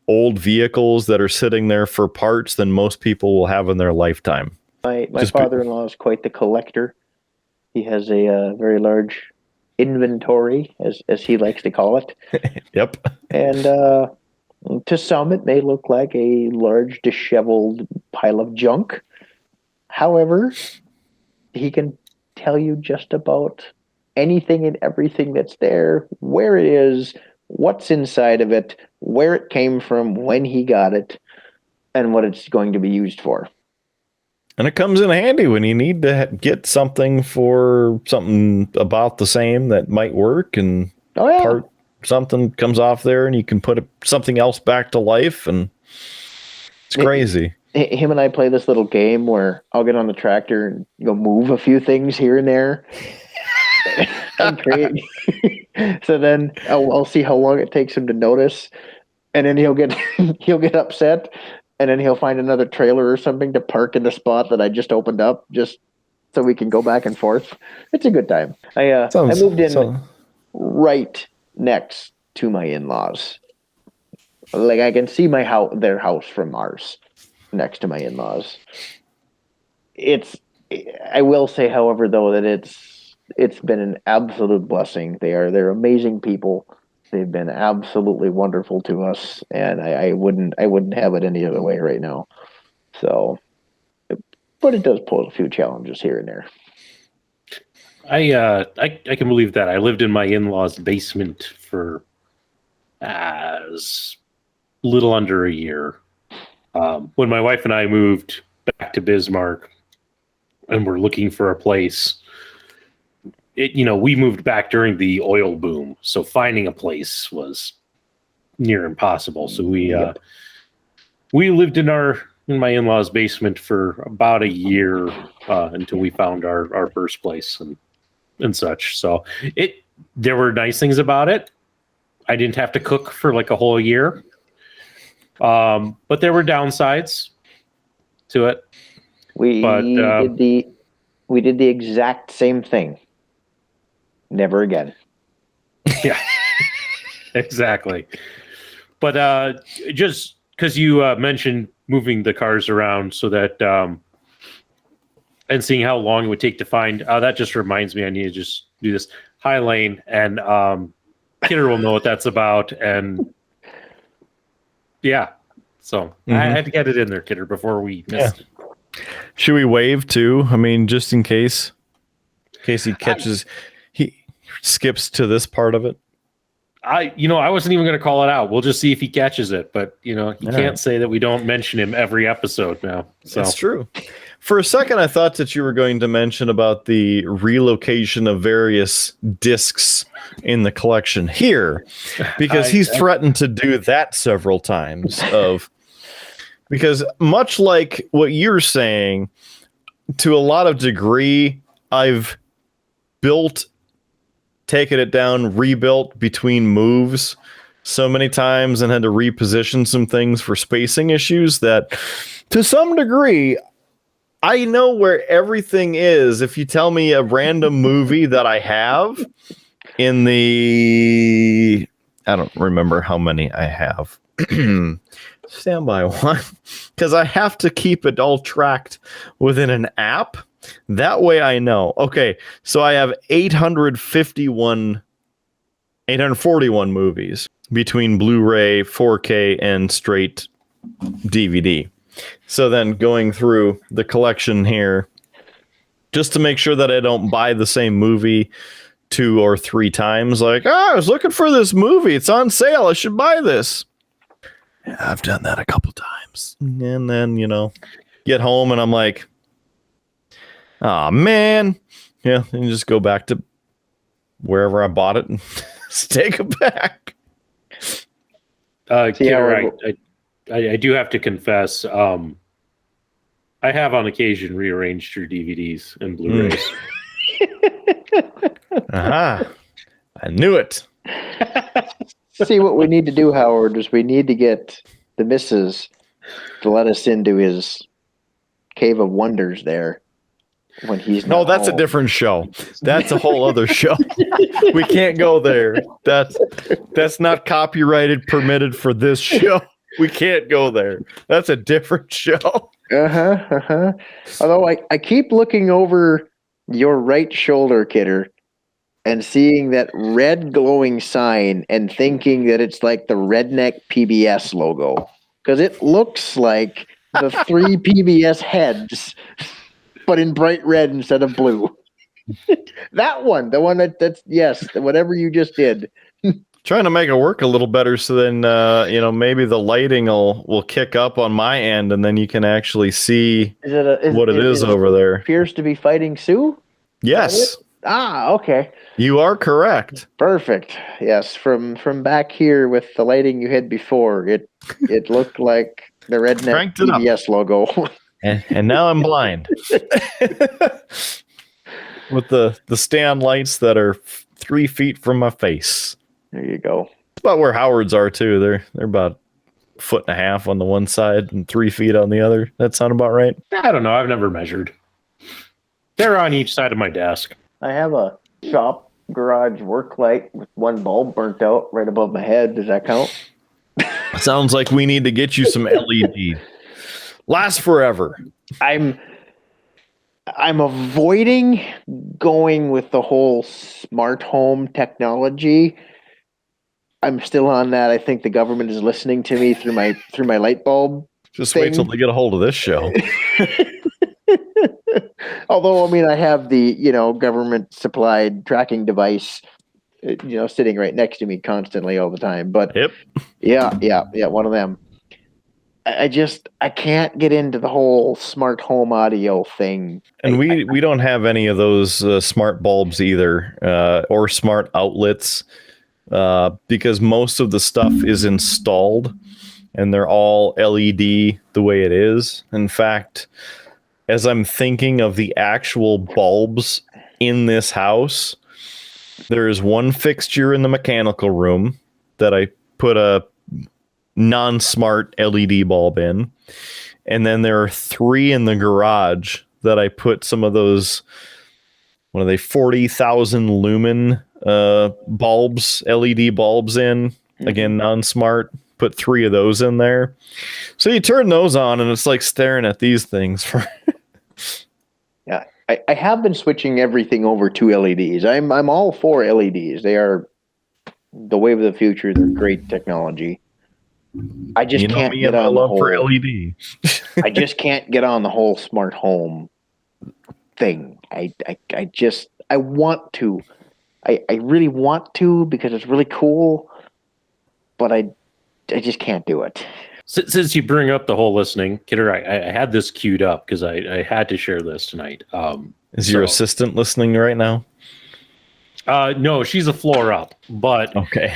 old vehicles that are sitting there for parts than most people will have in their lifetime. My father-in-law is quite the collector. He has a very large inventory, as he likes to call it. Yep. And to some, it may look like a large, disheveled pile of junk. However, he can tell you just about anything and everything that's there, where it is, what's inside of it, where it came from, when he got it, and what it's going to be used for. And it comes in handy when you need to get something for something about the same that might work, and part something comes off there and you can put something else back to life, and it's crazy. Him and I play this little game where I'll get on the tractor and go move a few things here and there. And create. So then I'll see how long it takes him to notice, and then he'll get upset, and then he'll find another trailer or something to park in the spot that I just opened up, just so we can go back and forth. It's a good time. I moved in right next to my in-laws. Like, I can see their house from ours, next to my in-laws. I will say, however, though, that it's been an absolute blessing. They're amazing people. They've been absolutely wonderful to us, and I wouldn't have it any other way right now. So, but it does pose a few challenges here and there. I can believe that. I lived in my in-laws' basement for little under a year. When my wife and I moved back to Bismarck and we're looking for a place, we moved back during the oil boom, so finding a place was near impossible. So we lived in my in-laws' basement for about a year until we found our first place and such. So there were nice things about it. I didn't have to cook for like a whole year, but there were downsides to it. We did the exact same thing. Never again. Yeah, exactly. But just because you mentioned moving the cars around so that and seeing how long it would take to find, that just reminds me I need to just do this. Hi, Lane, and Kidder will know what that's about. And yeah, so I had to get it in there, Kidder, before we missed it. Should we wave too? I mean, just in case he catches... He skips to this part of it. I wasn't even going to call it out. We'll just see if he catches it. But, he can't say that we don't mention him every episode now. So. That's true. For a second, I thought that you were going to mention about the relocation of various discs in the collection here, because he's threatened to do that several times. Because much like what you're saying, to a lot of degree, I've taken it down, rebuilt between moves so many times and had to reposition some things for spacing issues that to some degree, I know where everything is. If you tell me a random movie that I have in the, I don't remember how many I have. Stand by one, because I have to keep it all tracked within an app. That way I know. Okay, so I have 841 841 movies between Blu-ray, 4K, and straight DVD. So then going through the collection here, just to make sure that I don't buy the same movie 2 or 3 times, like, I was looking for this movie. It's on sale. I should buy this. Yeah, I've done that a couple times. And then, get home and I'm like, oh, man. Yeah, and just go back to wherever I bought it and take it back. Kidder, I do have to confess, I have on occasion rearranged your DVDs and Blu-rays. Aha. I knew it. See, what we need to do, Howard, is we need to get the missus to let us into his cave of wonders there. When he's no, that's home. A different show. That's a whole other show. We can't go there. That's not copyrighted, permitted for this show. We can't go there. That's a different show. Although I keep looking over your right shoulder, Kidder, and seeing that red glowing sign and thinking that it's like the Redneck PBS logo, because it looks like the 3 PBS heads, but in bright red instead of blue. That one, the one that's yes, whatever you just did. Trying to make it work a little better, so then maybe the lighting will kick up on my end, and then you can actually see what it is over there. Appears to be fighting Sue. Yes. Okay. You are correct. Perfect. Yes, from back here with the lighting you had before, it looked like the Redneck PBS logo. And now I'm blind. With the stand lights that are 3 feet from my face. There you go. It's about where Howard's are too. They're about 1.5 feet on the one side and 3 feet on the other. That sound about right? I don't know. I've never measured. They're on each side of my desk. I have a shop garage work light with one bulb burnt out right above my head. Does that count? Sounds like we need to get you some LED. Last forever. I'm avoiding going with the whole smart home technology. I'm still on that. I think the government is listening to me through my light bulb. Just wait till they get a hold of this show. Although, I have the, government supplied tracking device, sitting right next to me constantly all the time. But yep. Yeah, one of them. I can't get into the whole smart home audio thing. And we don't have any of those smart bulbs either, or smart outlets, because most of the stuff is installed and they're all LED the way it is. In fact, as I'm thinking of the actual bulbs in this house, there is one fixture in the mechanical room that I put a non-smart LED bulb in, and then there are 3 in the garage that I put some of those, what are they, 40,000 lumen bulbs, LED bulbs in, again non-smart. Put 3 of those in there, so you turn those on and it's like staring at these things for yeah. I have been switching everything over to LEDs. I'm all for LEDs. They are the wave of the future. They're great technology. I just can't get on the whole for LED. I just can't get on the whole smart home thing. I want to. I really want to because it's really cool, but I just can't do it. Since you bring up the whole listening, Kidder, I had this queued up because I had to share this tonight. Is your assistant listening right now? No, she's a floor up, but okay.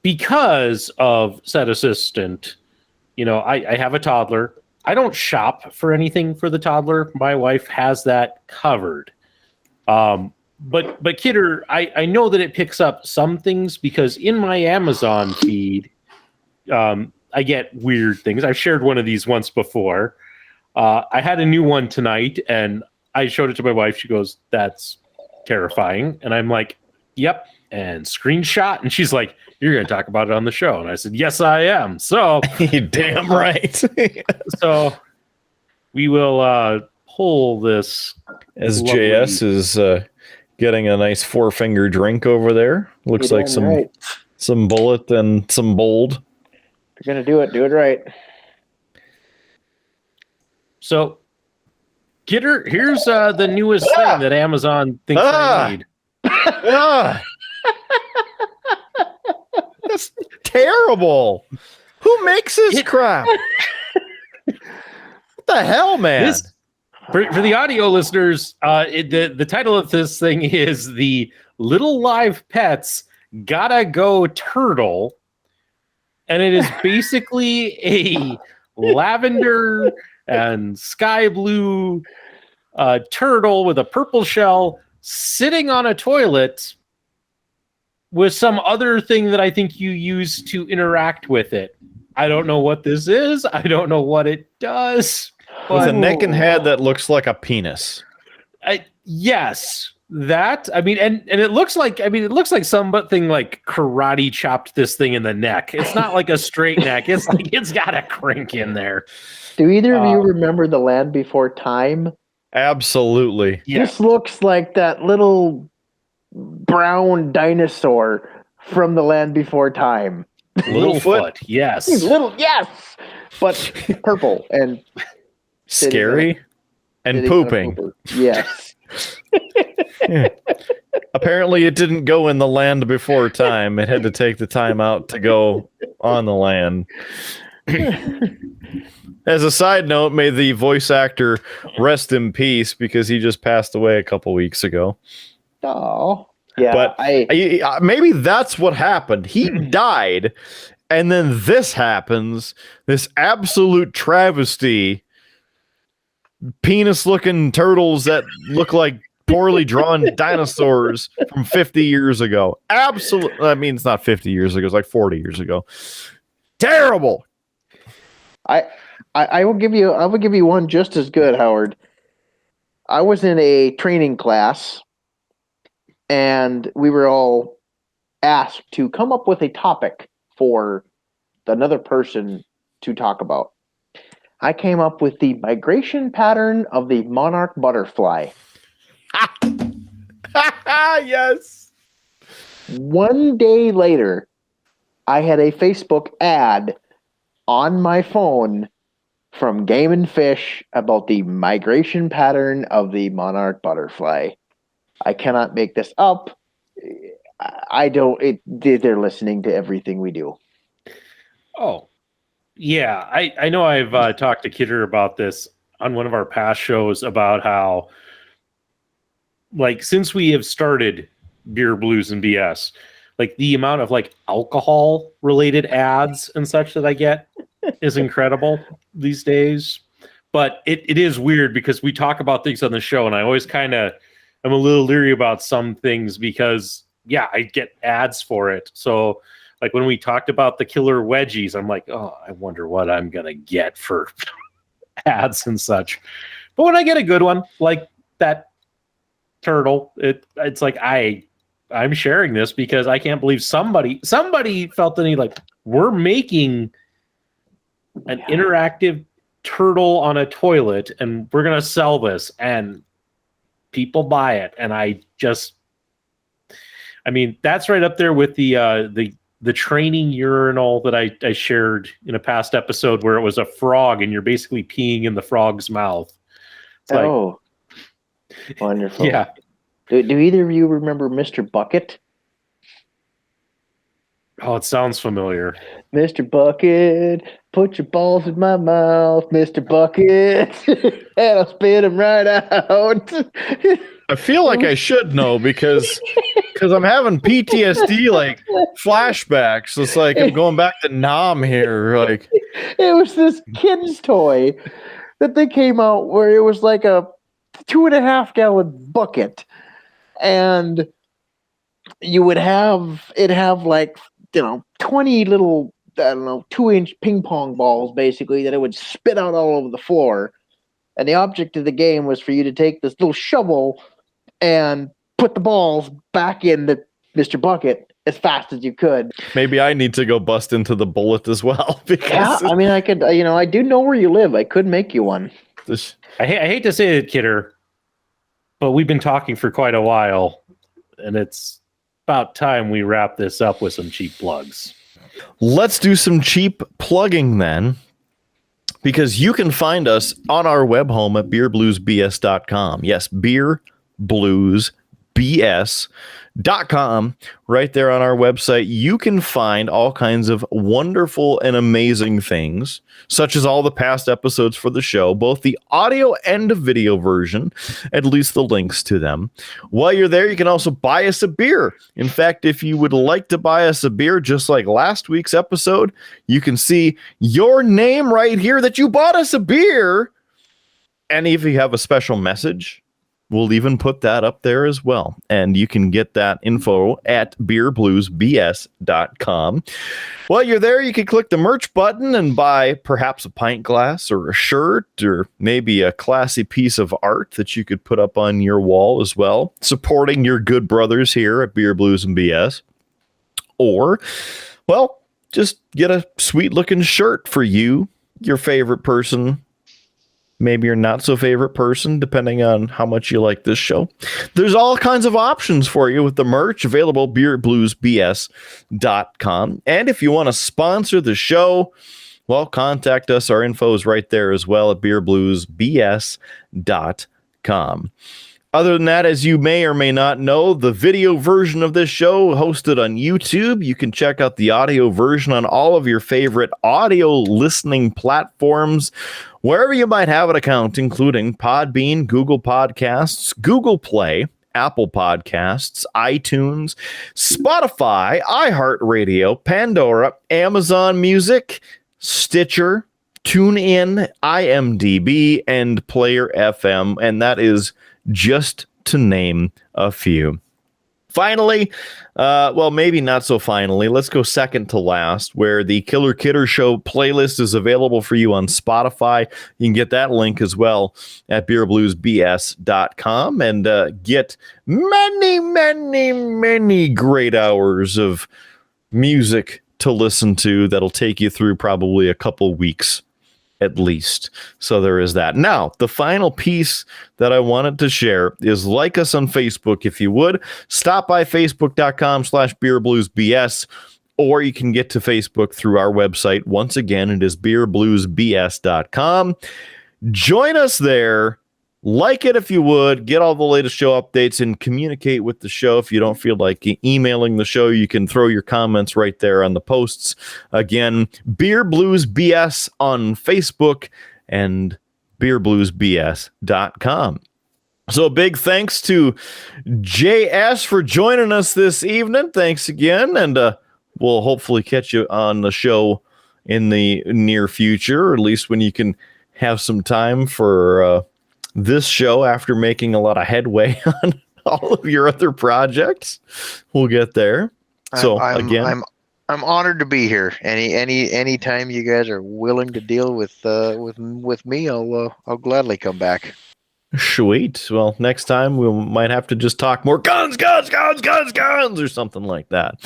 Because of said assistant, I have a toddler. I don't shop for anything for the toddler. My wife has that covered. But Kidder, I know that it picks up some things because in my Amazon feed, I get weird things. I've shared one of these once before. I had a new one tonight and I showed it to my wife. She goes, "That's terrifying." And I'm like, "Yep, and screenshot. And she's like, "You're going to talk about it on the show." And I said, "Yes, I am." So You damn right. so we will pull this As lovely- JS is getting a nice 4-finger drink over there. Looks You're like damn right. some bullet and some bold. If you're gonna do it right. So here's the newest thing that Amazon thinks I need. Ah! That's terrible. Who makes this crap? What the hell, man? This, for the audio listeners, the title of this thing is the Little Live Pets Gotta Go Turtle. And it is basically a lavender and sky blue turtle with a purple shell sitting on a toilet with some other thing that I think you use to interact with it. I don't know what this is. I don't know what it does. With a But neck and head that looks like a penis. yes, that. I mean, and it looks like something like karate chopped this thing in the neck. It's not like a straight neck. It's like it's got a crank in there. Do either of you remember The Land Before Time? Absolutely. Yeah. This looks like that little brown dinosaur from The Land Before Time. Littlefoot, yes. He's little, yes, but purple and Scary and sitting on a pooping. pooper. Yes. Apparently, it didn't go in the land before time. It had to take the time out to go on the land. As a side note, may the voice actor rest in peace because he just passed away a couple weeks ago. Oh, yeah. But maybe that's what happened. He died, and then this happens. This absolute travesty. Penis-looking turtles that look like poorly drawn dinosaurs from 50 years ago. Absolutely. I mean, it's not 50 years ago. It's like 40 years ago. Terrible. I will give you one just as good, Howard. I was in a training class, and we were all asked to come up with a topic for another person to talk about. I came up with the migration pattern of the monarch butterfly. Yes. One day later, I had a Facebook ad on my phone from Game and Fish about the migration pattern of the monarch butterfly. I cannot make this up. They're listening to everything we do. Oh, yeah. I know I've talked to Kidder about this on one of our past shows about how, like, since we have started Beer, Blues, and BS, like, the amount of, like, alcohol-related ads and such that I get is incredible these days. But it is weird because we talk about things on the show, and I always kind of am a little leery about some things because, yeah, I get ads for it. So, like, when we talked about the killer wedgies, I'm like, oh, I wonder what I'm going to get for ads and such. But when I get a good one, like that turtle, it's like I'm sharing this because I can't believe somebody felt the need, like, we're making an interactive turtle on a toilet and we're going to sell this and people buy it. And I mean, that's right up there with the training urinal that I shared in a past episode where it was a frog and you're basically peeing in the frog's mouth. It's Oh, wonderful. yeah. Do either of you remember Mr. Bucket? Oh, it sounds familiar. Mr. Bucket, put your balls in my mouth, Mr. Bucket, and I'll spit them right out. I feel like I should know because I'm having PTSD, like flashbacks. It's like I'm going back to Nam here. Like, It was this kid's toy that they came out where it was like a 2.5 gallon bucket, and you would have like 20 little 2-inch ping pong balls basically that it would spit out all over the floor. And the object of the game was for you to take this little shovel and put the balls back in the Mr. Bucket as fast as you could. Maybe I need to go bust into the bullet as well. Because Yeah, I mean, I could, I do know where you live. I could make you one. I hate to say it, Kidder, but we've been talking for quite a while, and it's about time we wrap this up with some cheap plugs. Let's do some cheap plugging then, because you can find us on our web home at beerbluesbs.com. Yes, beerbluesbs.com. Right there on our website, you can find all kinds of wonderful and amazing things, such as all the past episodes for the show, both the audio and the video version, at least the links to them. While you're there, you can also buy us a beer. In fact, if you would like to buy us a beer, just like last week's episode, you can see your name right here that you bought us a beer. And if you have a special message, we'll even put that up there as well. And you can get that info at beerbluesbs.com. While you're there, you can click the merch button and buy perhaps a pint glass or a shirt or maybe a classy piece of art that you could put up on your wall as well, supporting your good brothers here at Beer Blues and BS. Or, well, just get a sweet looking shirt for you, your favorite person, maybe your not so favorite person, depending on how much you like this show. There's all kinds of options for you with the merch available, beerbluesbs.com. And if you want to sponsor the show, well, contact us. Our info is right there as well at beerbluesbs.com. Other than that, as you may or may not know, the video version of this show hosted on YouTube. You can check out the audio version on all of your favorite audio listening platforms, wherever you might have an account, including Podbean, Google Podcasts, Google Play, Apple Podcasts, iTunes, Spotify, iHeartRadio, Pandora, Amazon Music, Stitcher, TuneIn, IMDb, and Player FM. And that is just to name a few. Finally, well, maybe not so finally, let's go second to last, where the Killer Kidder Show playlist is available for you on Spotify. You can get that link as well at beerbluesbs.com and get many, many, many great hours of music to listen to that'll take you through probably a couple weeks at least. So there is that. Now, the final piece that I wanted to share is like us on Facebook. If you would, stop by facebook.com/beerbluesbs, or you can get to Facebook through our website. Once again, it is beerbluesbs.com. Join us there. Like it if you would. Get all the latest show updates and communicate with the show. If you don't feel like emailing the show, you can throw your comments right there on the posts. Again, Beer Blues BS on Facebook and beerbluesbs.com. So a big thanks to JS for joining us this evening. Thanks again. And we'll hopefully catch you on the show in the near future, or at least when you can have some time for this show after making a lot of headway on all of your other projects. We'll get there. So I'm honored to be here. Any time you guys are willing to deal with me, I'll gladly come back. Sweet. Well, next time we might have to just talk more guns or something like that.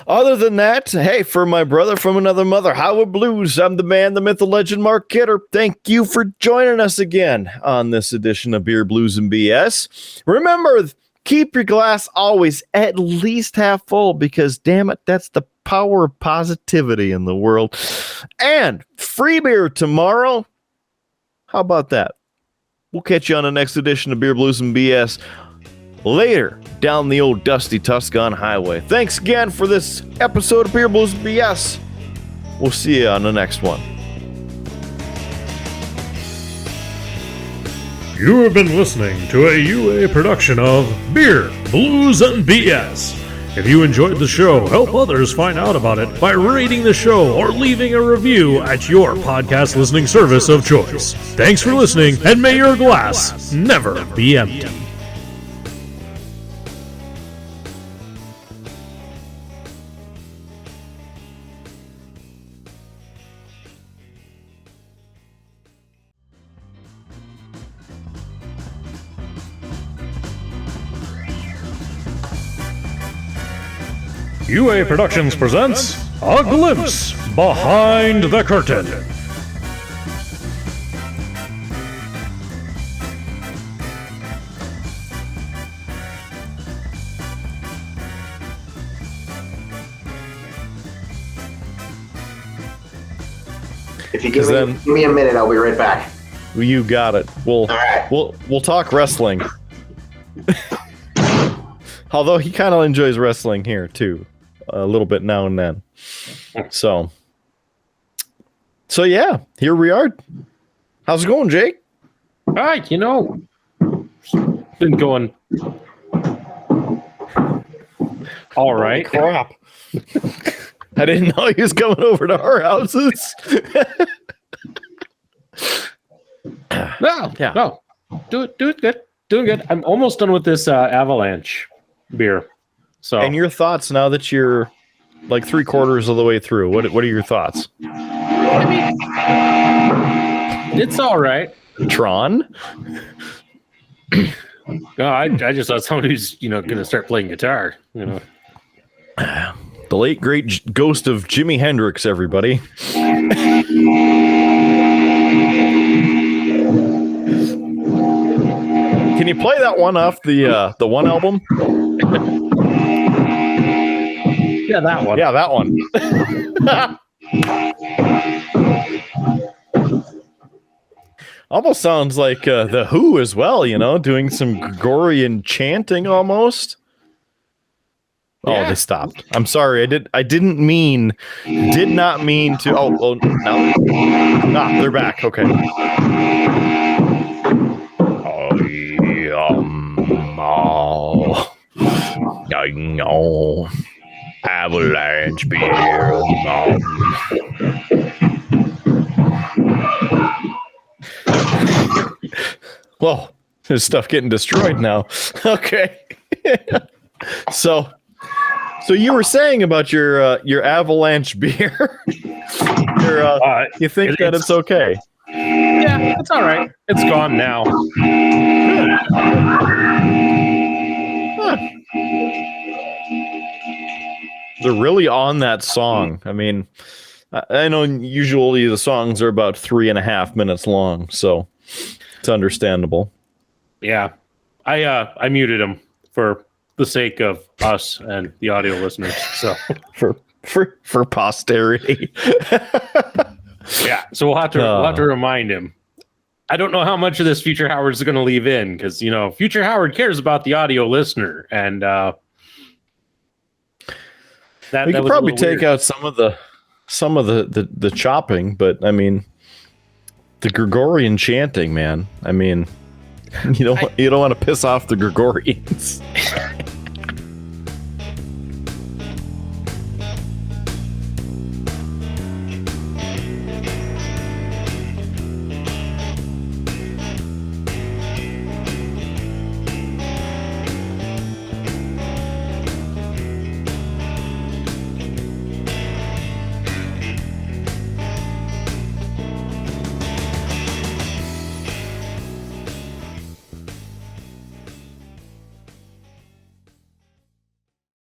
Other than that, hey, for my brother from another mother, Howard Blues, I'm the man, the myth, the legend, Mark Kidder. Thank you for joining us again on this edition of Beer, Blues, and BS. Remember, keep your glass always at least half full, because, damn it, that's the power of positivity in the world. And free beer tomorrow. How about that? We'll catch you on the next edition of Beer, Blues, and BS later down the old dusty Tuscan highway. Thanks again for this episode of Beer Blues BS. We'll see you on the next one. You have been listening to a UA production of Beer, Blues, and BS. If you enjoyed the show, help others find out about it by rating the show or leaving a review at your podcast listening service of choice. Thanks for listening, and may your glass never be empty. UA Productions presents A Glimpse Behind the Curtain. If you give me a minute, I'll be right back. You got it. All right. We'll talk wrestling. Although he kind of enjoys wrestling here too, a little bit now and then. So yeah, here we are. How's it going, Jake? Hi, been going all right. Crap. I didn't know he was coming over to our houses. No. Doing good. I'm almost done with this Avalanche beer. So, and your thoughts now that you're like 3/4 of the way through? What are your thoughts? It's all right. Tron? No, I just thought somebody who's going to start playing guitar. The late great ghost of Jimi Hendrix. Everybody. Can you play that one off the one album? Yeah, that one. Yeah, that one. Almost sounds like the Who as well. Doing some Gregorian chanting almost. Yeah. Oh, they stopped. I'm sorry. Did not mean to. Oh no. They're back. Okay. I know. Avalanche beer. Well, there's stuff getting destroyed now. Okay. So you were saying about your Avalanche beer. You think that it's okay? Yeah, it's all right. It's gone now. Huh. They're really on that song. I mean, I know usually the songs are about 3.5 minutes long, so it's understandable. Yeah, I muted him for the sake of us and the audio listeners. So for posterity. Yeah, so we'll have to remind him. I don't know how much of this Future Howard is going to leave in because Future Howard cares about the audio listener, and we could probably take out some of the chopping, but I mean, the Gregorian chanting, man. I mean, you don't want to piss off the Gregorians.